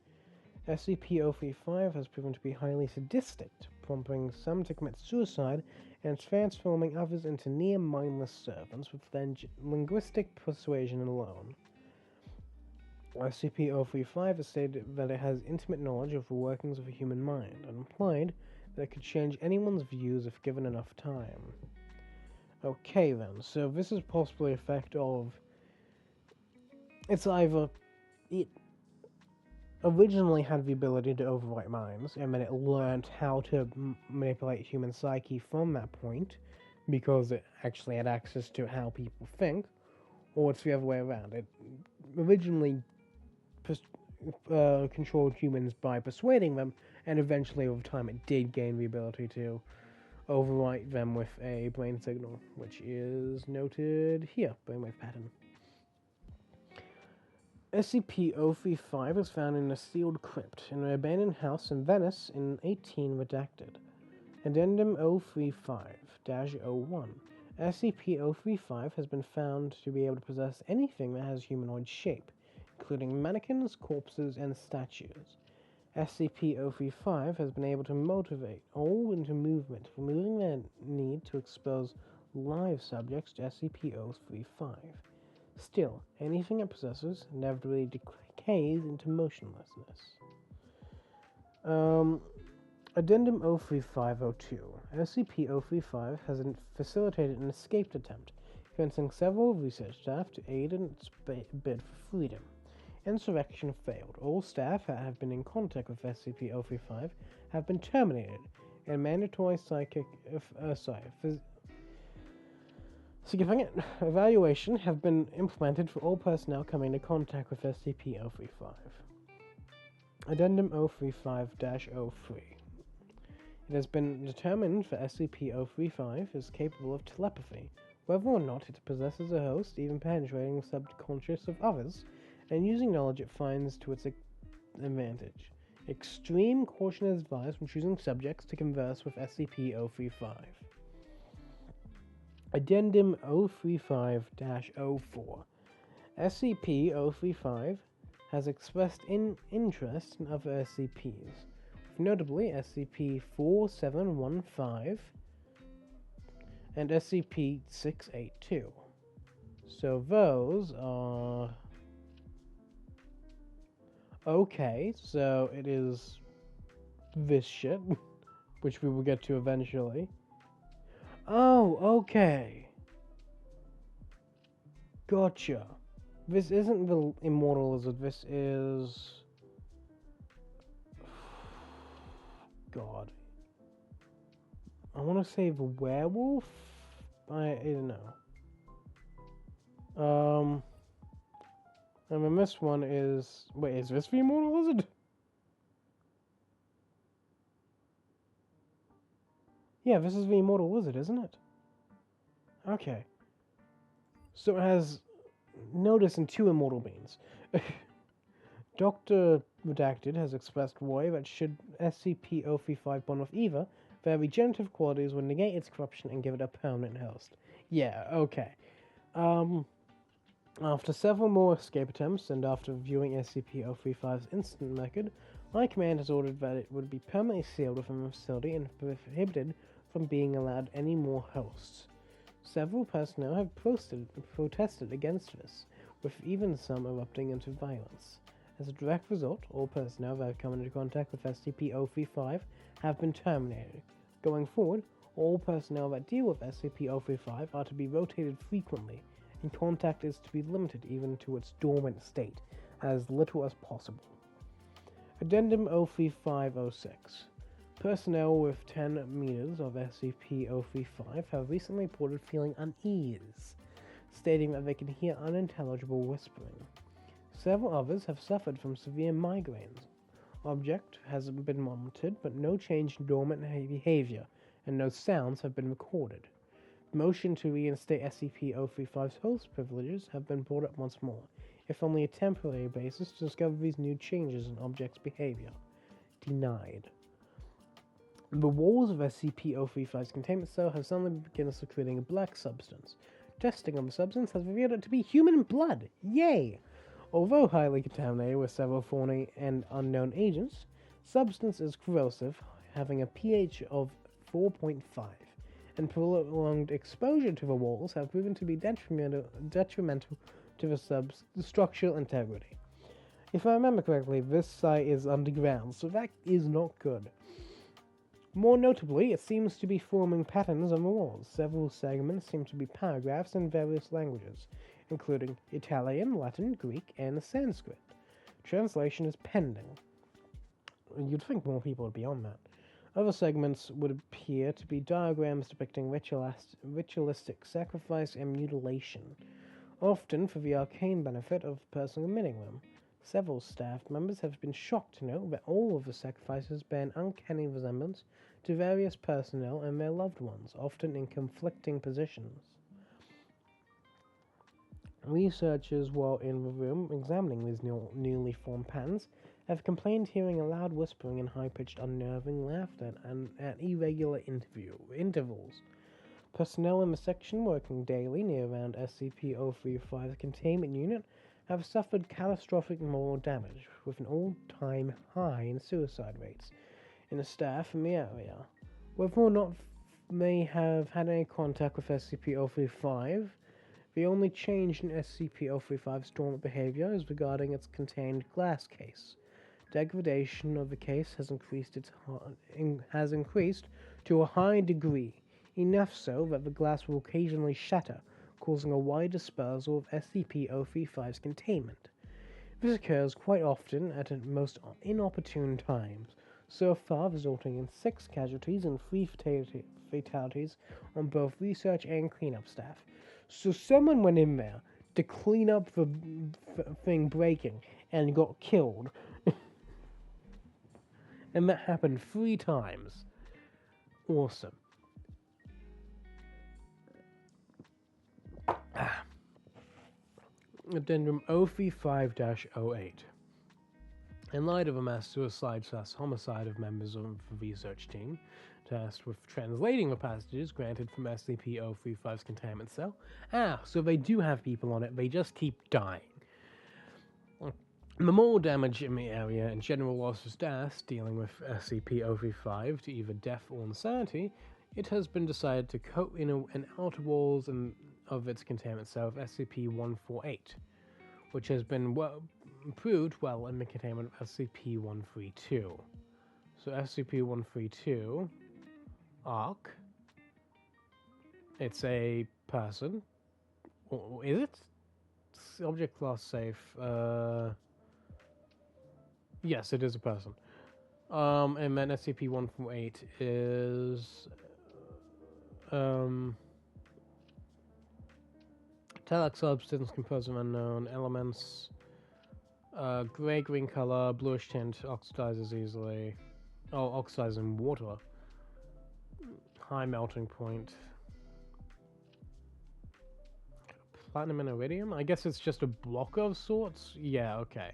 SCP-035 has proven to be highly sadistic, prompting some to commit suicide and transforming others into near-mindless servants with linguistic persuasion alone. SCP-035 has stated that it has intimate knowledge of the workings of the human mind, and implied that it could change anyone's views if given enough time. Okay then, so this is possibly an effect of... It's either... It originally had the ability to overwrite minds, and then it learned how to manipulate human psyche from that point, because it actually had access to how people think, or it's the other way around. It originally controlled humans by persuading them, and eventually over time it did gain the ability to overwrite them with a brain signal, which is noted here, brainwave pattern. SCP-035 was found in a sealed crypt in an abandoned house in Venice in 18 redacted. Addendum 035-01. SCP-035 has been found to be able to possess anything that has humanoid shape, including mannequins, corpses, and statues. SCP-035 has been able to motivate all into movement, removing their need to expose live subjects to SCP-035. Still, anything it possesses inevitably decays into motionlessness. Addendum 035-02. SCP-035 has facilitated an escape attempt, convincing several research staff to aid in its bid for freedom. Insurrection failed. All staff that have been in contact with SCP-035 have been terminated, and mandatory evaluation have been implemented for all personnel coming into contact with SCP-035. Addendum 035-03. It has been determined that SCP-035 is capable of telepathy, whether or not it possesses a host, even penetrating the subconscious of others, and using knowledge it finds to its advantage. Extreme caution is advised when choosing subjects to converse with SCP-035. Addendum 035-04. SCP-035 has expressed interest in other SCPs, notably SCP-4715 and SCP-682. So those are... Okay, so it is this shit, which we will get to eventually. Oh, okay. Gotcha. This isn't the Immortal Lizard, this is... God. I want to say the werewolf? I don't know. And then this one is... Wait, is this the Immortal Lizard? Yeah, this is the Immortal Lizard, isn't it? Okay. So it has notice in two immortal beings. Dr. Redacted has expressed worry that should SCP-035 bond with Eva, their regenerative qualities would negate its corruption and give it a permanent host. Yeah, okay. After several more escape attempts, and after viewing SCP-035's incident record, my command has ordered that it would be permanently sealed within the facility and prohibited from being allowed any more hosts. Several personnel have protested against this, with even some erupting into violence. As a direct result, all personnel that have come into contact with SCP-035 have been terminated. Going forward, all personnel that deal with SCP-035 are to be rotated frequently, and contact is to be limited even to its dormant state, as little as possible. Addendum 03506. Personnel with 10 meters of SCP-035 have recently reported feeling unease, stating that they can hear unintelligible whispering. Several others have suffered from severe migraines. Object has been monitored, but no change in dormant behavior, and no sounds have been recorded. Motion to reinstate SCP-035's host privileges have been brought up once more, if only a temporary basis, to discover these new changes in object's behavior. Denied. The walls of SCP-035's containment cell have suddenly begun secreting a black substance. Testing on the substance has revealed it to be human blood. Yay! Although highly contaminated with several foreign and unknown agents, substance is corrosive, having a pH of 4.5, and prolonged exposure to the walls have proven to be detrimental to the structural integrity. If I remember correctly, this site is underground, so that is not good. More notably, it seems to be forming patterns on the walls. Several segments seem to be paragraphs in various languages, including Italian, Latin, Greek, and Sanskrit. Translation is pending. You'd think more people would be on that. Other segments would appear to be diagrams depicting ritualistic sacrifice and mutilation, often for the arcane benefit of the person committing them. Several staff members have been shocked to note that all of the sacrifices bear an uncanny resemblance to various personnel and their loved ones, often in conflicting positions. Researchers, while in the room examining these newly formed patterns, have complained hearing a loud whispering and high-pitched, unnerving laughter at irregular intervals. Personnel in the section working daily near around SCP-035's containment unit have suffered catastrophic moral damage, with an all-time high in suicide rates in the staff in the area. Whether or not they have had any contact with SCP-035, the only change in SCP-035's dormant behavior is regarding its contained glass case. Degradation of the case has increased to a high degree, enough so that the glass will occasionally shatter, causing a wide dispersal of SCP-035's containment. This occurs quite often at most inopportune times, so far resulting in 6 casualties and 3 fatalities on both research and cleanup staff. So someone went in there to clean up the thing breaking and got killed. And that happened 3 times. Awesome. Addendum 035-08. In light of a mass suicide/homicide of members of the research team, tasked with translating the passages granted from SCP-035's containment cell. So they do have people on it, they just keep dying. The more damage in the area and general loss of staff dealing with SCP-035 to either death or insanity, it has been decided to coat inner and outer walls of its containment cell with SCP-148, which has been proved well in the containment of SCP-132. So SCP-132, ARC, it's a person, or is it? It's object class safe, yes, it is a person. And then SCP-148 is, metallic substance composed of unknown elements, gray-green color, bluish tint, oxidizes easily. Oxidizes in water. High melting point. platinum and iridium. I guess it's just a block of sorts. Yeah, okay.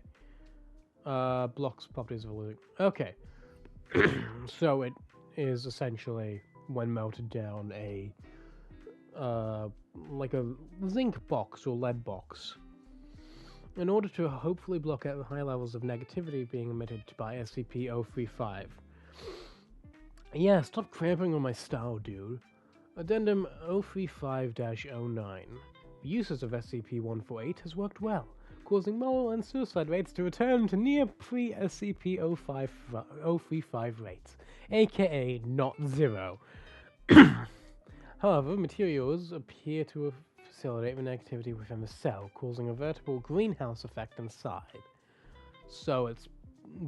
Blocks, properties of illusion. Okay. So it is essentially, when melted down, a like a zinc box or lead box. In order to hopefully block out the high levels of negativity being emitted by SCP-035. Yeah, stop cramping on my style, dude. Addendum 035-09. The uses of SCP-148 has worked well, causing moral and suicide rates to return to near pre-SCP-035 rates, aka not zero. However, materials appear to facilitate the negativity within the cell, causing a veritable greenhouse effect inside. So it's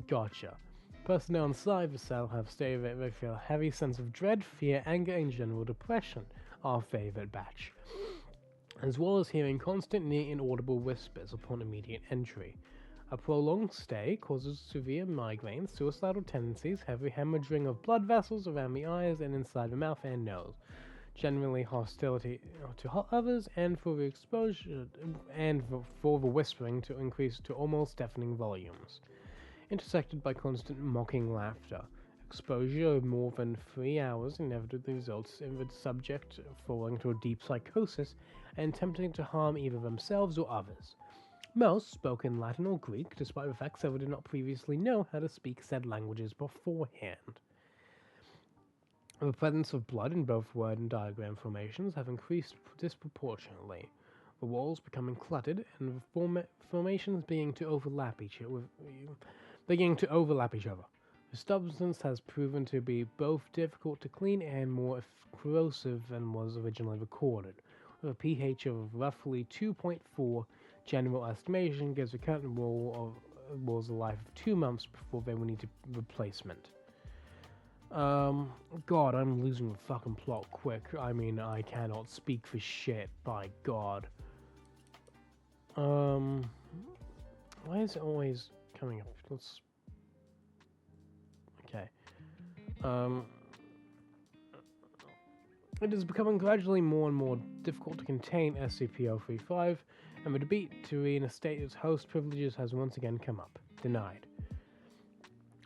gotcha. Personnel inside the cell have stated that they feel a heavy sense of dread, fear, anger, and general depression, our favorite batch, as well as hearing constant near inaudible whispers upon immediate entry. A prolonged stay causes severe migraines, suicidal tendencies, heavy hemorrhaging of blood vessels around the eyes and inside the mouth and nose, generally hostility to others, and for the exposure and for the whispering to increase to almost deafening volumes, intersected by constant mocking laughter. Exposure of more than 3 hours inevitably results in the subject falling into a deep psychosis and attempting to harm either themselves or others. Most spoke in Latin or Greek, despite the fact several did not previously know how to speak said languages beforehand. The presence of blood in both word and diagram formations have increased disproportionately, the walls becoming cluttered and the formations beginning to overlap each other. The substance has proven to be both difficult to clean and more corrosive than was originally recorded. With a pH of roughly 2.4, general estimation gives the current walls a life of 2 months before they will need replacement. God, I'm losing the fucking plot quick. I mean, I cannot speak for shit, by God. Why is it always coming up? Let's... Okay. It is becoming gradually more and more difficult to contain SCP-035, and the debate to reinstate its host privileges has once again come up. Denied.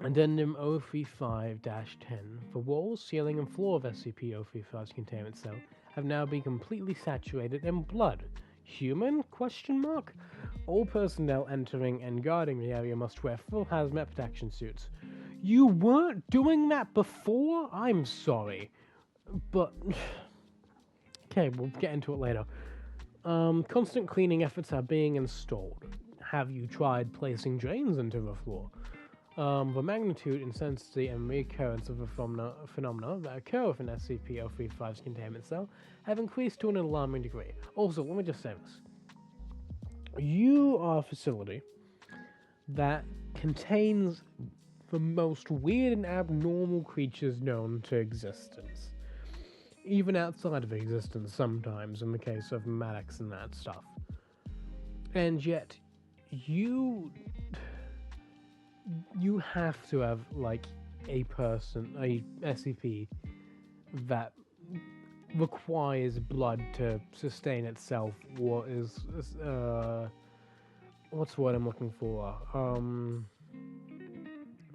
Addendum 035-10. The walls, ceiling, and floor of SCP-035's containment cell have now been completely saturated in blood. Human? ? All personnel entering and guarding the area must wear full hazmat protection suits. You weren't doing that before? I'm sorry. But... okay, we'll get into it later. Constant cleaning efforts are being installed. Have you tried placing drains into the floor? The magnitude, intensity, and recurrence of the phenomena that occur within SCP-035's containment cell have increased to an alarming degree. Also, let me just say this. You are a facility that contains the most weird and abnormal creatures known to existence. Even outside of existence sometimes, in the case of Maddox and that stuff. And yet, you have to have, like, a SCP that requires blood to sustain itself, or is, what's the word I'm looking for?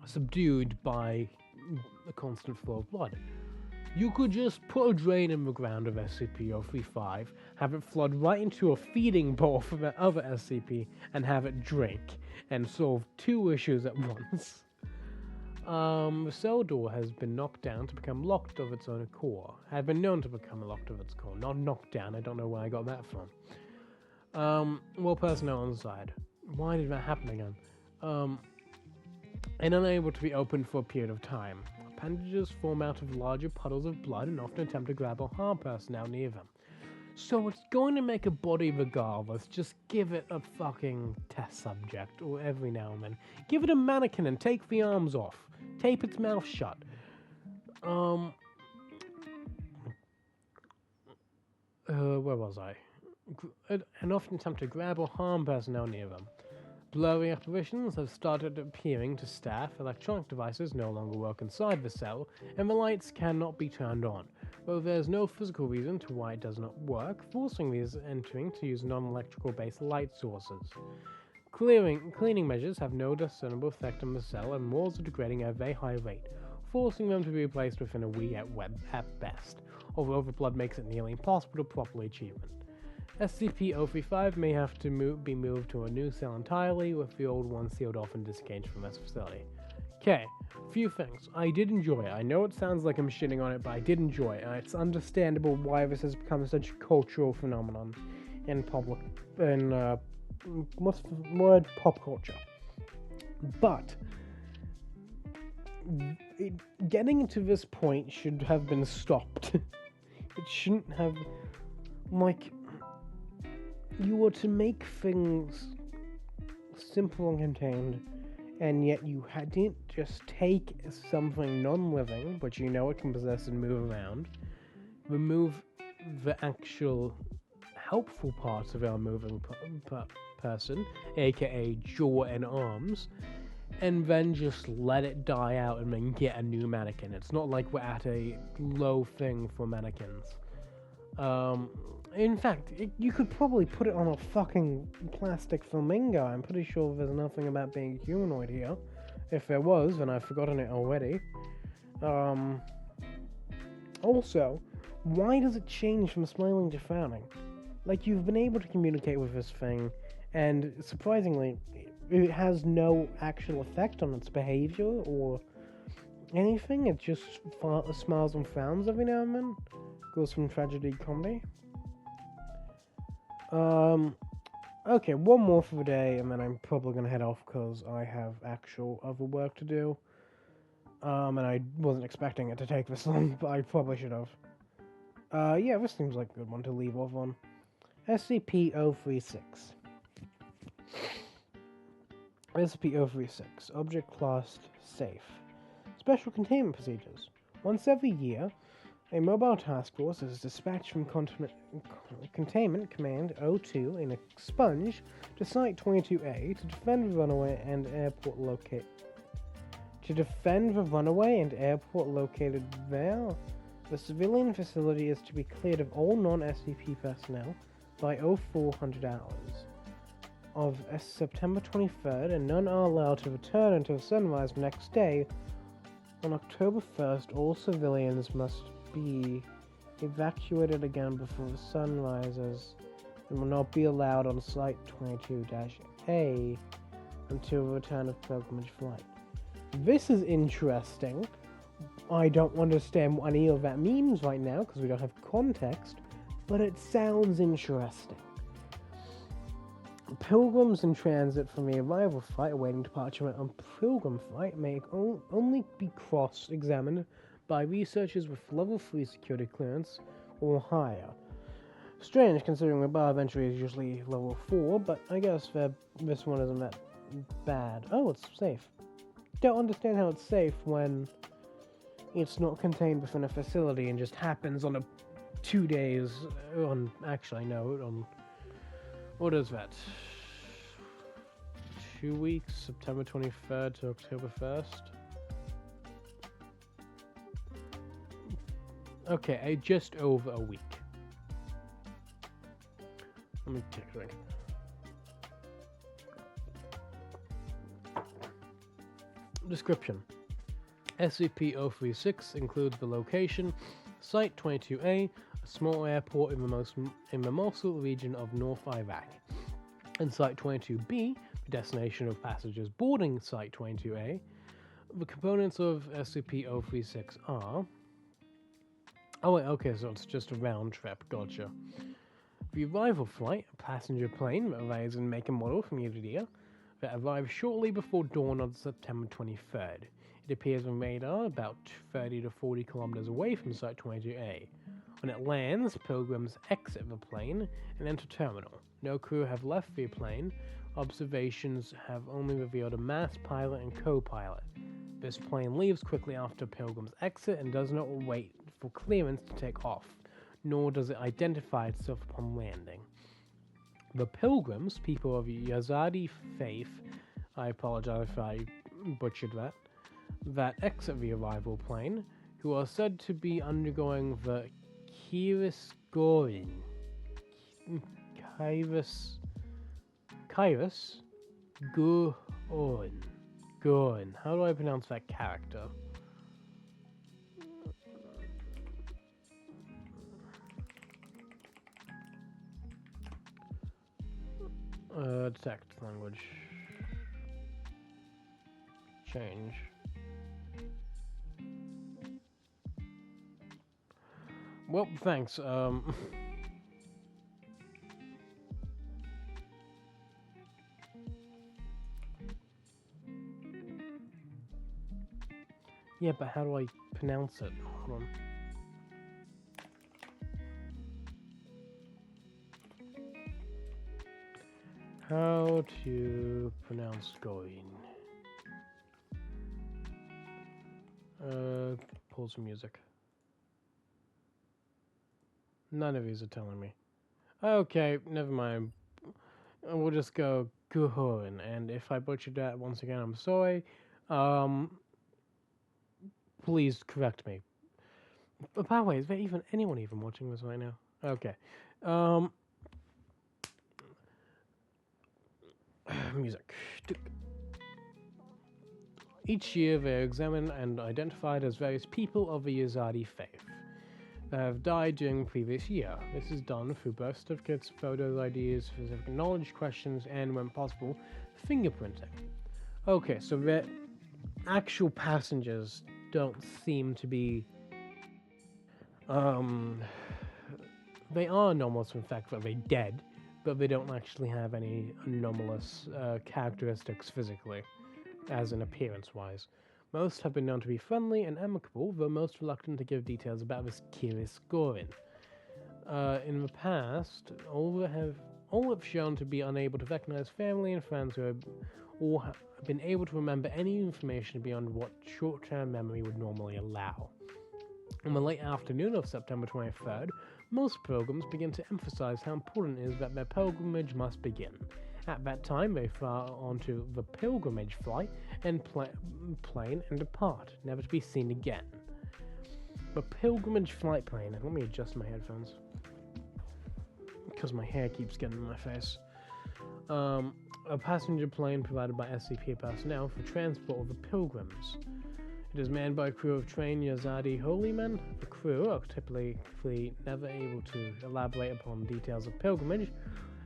Subdued by a constant flow of blood. You could just put a drain in the ground of SCP-035, have it flood right into a feeding bowl for the other SCP, and have it drink, and solve 2 issues at once. The cell door has been knocked down to become locked of its own accord. Had been known to become locked of its accord, not knocked down. I don't know where I got that from. Well, personnel inside. Why did that happen again? And unable to be opened for a period of time. Appendages form out of larger puddles of blood and often attempt to grab or harm personnel near them. So it's going to make a body regardless. Just give it a fucking test subject, or every now and then. Give it a mannequin and take the arms off. Tape its mouth shut. Where was I? And often attempt to grab or harm personnel near them. Blurry apparitions have started appearing to staff, electronic devices no longer work inside the cell, and the lights cannot be turned on. Though there is no physical reason to why it does not work, forcing these entering to use non-electrical based light sources. Cleaning measures have no discernible effect on the cell, and walls are degrading at a very high rate, forcing them to be replaced within a week at best, although the blood makes it nearly impossible to properly achieve it. SCP-035 may have to be moved to a new cell entirely, with the old one sealed off and disengaged from this facility. Okay, few things. I did enjoy it. I know it sounds like I'm shitting on it, but I did enjoy it, and it's understandable why this has become such a cultural phenomenon in what's the word? Pop culture. But getting to this point should have been stopped. It shouldn't have, you were to make things simple and contained, and yet you didn't just take something non-living, but you know it can possess and move around, remove the actual helpful parts of our moving person, aka jaw and arms, and then just let it die out and then get a new mannequin. It's not like we're at a low thing for mannequins. In fact, you could probably put it on a fucking plastic flamingo. I'm pretty sure there's nothing about being humanoid here. If there was, then I've forgotten it already. Also, why does it change from smiling to frowning? Like, you've been able to communicate with this thing, and surprisingly, it has no actual effect on its behavior or anything. It just smiles and frowns every now and then. Goes from tragedy to comedy. Okay, one more for the day, and then I'm probably gonna head off because I have actual other work to do. And I wasn't expecting it to take this long, but I probably should have. Yeah, this seems like a good one to leave off on. SCP-036. SCP-036, object classed safe. Special containment procedures. Once every year, a mobile task force is dispatched from Containment Command 02 in a sponge to Site 22A to defend the runway and airport located there. The civilian facility is to be cleared of all non-SCP personnel by 0400 hours of September 23rd, and none are allowed to return until sunrise the next day. On October 1st, all civilians must be evacuated again before the sun rises and will not be allowed on Site 22-A until the return of pilgrimage flight. This is interesting. I don't understand what any of that means right now because we don't have context, but it sounds interesting. Pilgrims in transit from the arrival flight awaiting departure on pilgrim flight may only be cross-examined by researchers with level 3 security clearance or higher. Strange, considering the bar of entry is usually level 4, but I guess this one isn't that bad. Oh, it's safe. Don't understand how it's safe when it's not contained within a facility and just happens on 2 days on... Actually, no, on... What is that? 2 weeks, September 23rd to October 1st. Okay, just over a week. Let me take a drink. Description. SCP-036 includes the location, Site 22A, a small airport in the Mosul region of North Iraq, and Site 22B, the destination of passengers boarding Site 22A. The components of SCP-036 are... Oh wait, okay, so it's just a round trip, gotcha. The arrival flight, a passenger plane that arrives in make and model from year to year, that arrives shortly before dawn on September 23rd. It appears on radar about 30 to 40 kilometers away from Site 22A. When it lands, pilgrims exit the plane and enter terminal. No crew have left the plane. Observations have only revealed a masked pilot and co-pilot. This plane leaves quickly after pilgrims exit and does not wait for clearance to take off, nor does it identify itself upon landing. The pilgrims, people of Yazidi faith, I apologize if I butchered that exit the arrival plane, who are said to be undergoing the Kyrus Gorin. How do I pronounce that character? Detect language. Change. Well, thanks. Yeah, but how do I pronounce it? Hold on. How to pronounce Gorin? Pause for music. None of these are telling me. Okay, never mind. We'll just go Gorin, and if I butchered that once again, I'm sorry. Please correct me. But by the way, is there even anyone even watching this right now? Okay. Music. Each year they are examined and identified as various people of the Yazadi faith that have died during the previous year. This is done through birth certificates, photos, IDs, specific knowledge questions, and, when possible, fingerprinting. Okay, so the actual passengers don't seem to be... They are anomalous in fact that they're dead, but they don't actually have any anomalous characteristics physically, as in appearance-wise. Most have been known to be friendly and amicable, though most reluctant to give details about this Kyrus Gorin. In the past, all have shown to be unable to recognize family and friends who have or have been able to remember any information beyond what short-term memory would normally allow. In the late afternoon of September 23rd, most pilgrims begin to emphasize how important it is that their pilgrimage must begin. At that time, they fly onto the pilgrimage flight and plane and depart, never to be seen again. The pilgrimage flight plane. Let me adjust my headphones because my hair keeps getting in my face. A passenger plane provided by SCP personnel for transport of the pilgrims. It is manned by a crew of trained Yazadi holy men. The crew are typically never able to elaborate upon details of pilgrimage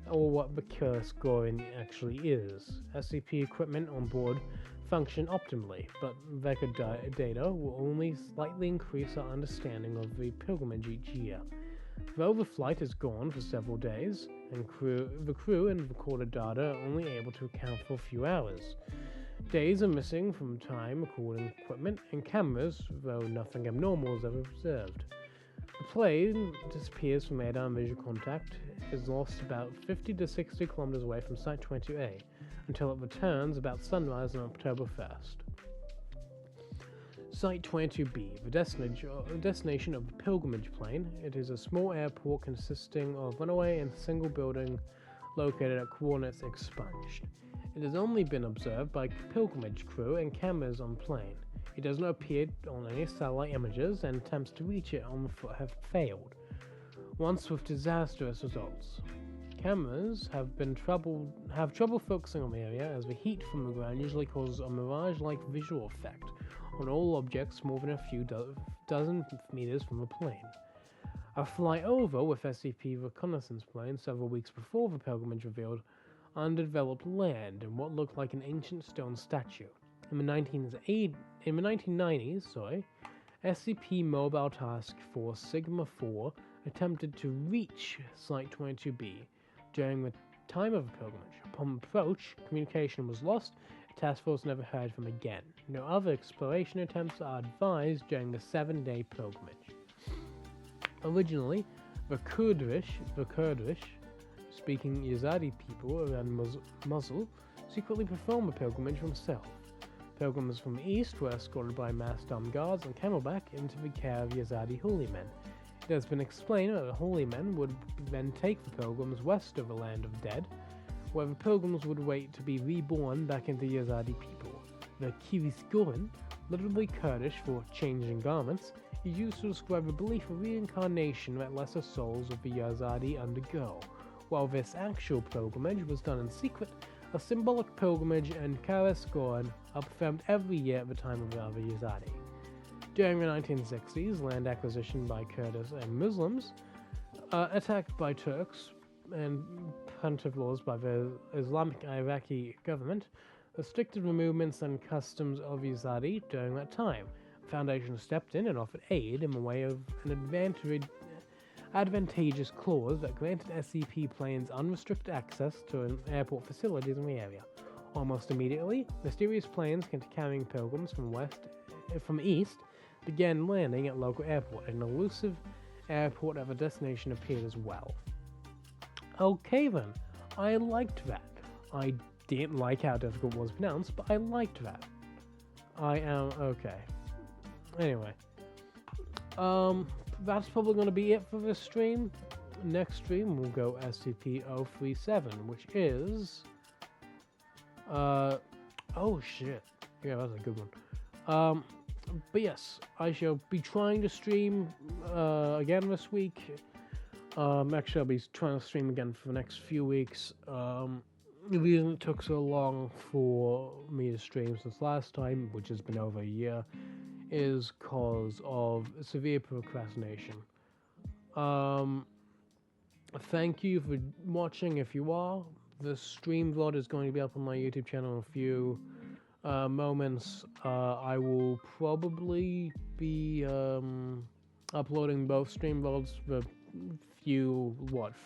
or what the Kyrus Gorin actually is. SCP equipment on board function optimally, but record data will only slightly increase our understanding of the pilgrimage each year. Though the flight is gone for several days, and the crew and recorded data are only able to account for a few hours. Days are missing from time recording equipment and cameras, though nothing abnormal is ever observed. The plane disappears from radar and visual contact, is lost about 50 to 60 kilometers away from Site 22A, until it returns about sunrise on October 1st. Site 22B, the destination of the pilgrimage plane. It is a small airport consisting of runway and a single building located at coordinates expunged. It has only been observed by pilgrimage crew and cameras on plane. It does not appear on any satellite images, and attempts to reach it on foot have failed, once with disastrous results. Cameras have trouble focusing on the area, as the heat from the ground usually causes a mirage-like visual effect on all objects more than a few dozen meters from the plane. A flyover with SCP reconnaissance plane several weeks before the pilgrimage revealed undeveloped land and what looked like an ancient stone statue. In the 1990s, SCP Mobile Task Force Sigma-4 attempted to reach Site 22B during the time of the pilgrimage. Upon approach, communication was lost. The task force never heard from again. No other exploration attempts are advised during the 7-day pilgrimage. Originally, the Kurdish speaking Yazadi people around Mosul secretly performed a pilgrimage from south. Pilgrims from the east were escorted by masked armed guards on camelback into the care of Yazadi holy men. It has been explained that the holy men would then take the pilgrims west of the land of dead, where the pilgrims would wait to be reborn back into Yazadi people. The Kyrus Gorin literally Kurdish for changing garments, is used to describe a belief of reincarnation that lesser souls of the Yazadi undergo. While this actual pilgrimage was done in secret, a symbolic pilgrimage and Karasgorn are performed every year at the time of the Yazadi. During the 1960s, land acquisition by Kurds and Muslims, attacked by Turks, and punitive laws by the Islamic Iraqi government, restricted the movements and customs of Yazadi during that time. The Foundation stepped in and offered aid in the way of an advantageous clause that granted SCP planes unrestricted access to airport facilities in the area. Almost immediately, mysterious planes carrying pilgrims from east began landing at local airport. An elusive airport at the destination appeared as well. Okay then, I liked that. I didn't like how difficult it was pronounced, but I liked that. I am okay. Anyway, that's probably going to be it for this stream. Next stream we'll go SCP-037, which is oh shit, yeah, that's a good one. But yes, I shall be trying to stream again this week. Actually, I'll be trying to stream again for the next few weeks. The reason it took so long for me to stream since last time, which has been over a year, is cause of severe procrastination. Thank you for watching if you are. The stream VOD is going to be up on my YouTube channel in a few moments. I will probably be uploading both stream VODs for few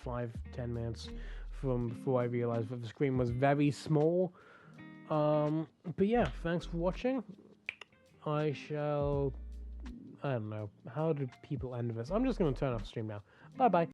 5-10 minutes from before I realized that the screen was very small. But yeah, thanks for watching. I don't know, how do people end this? I'm just gonna turn off the stream now. Bye bye.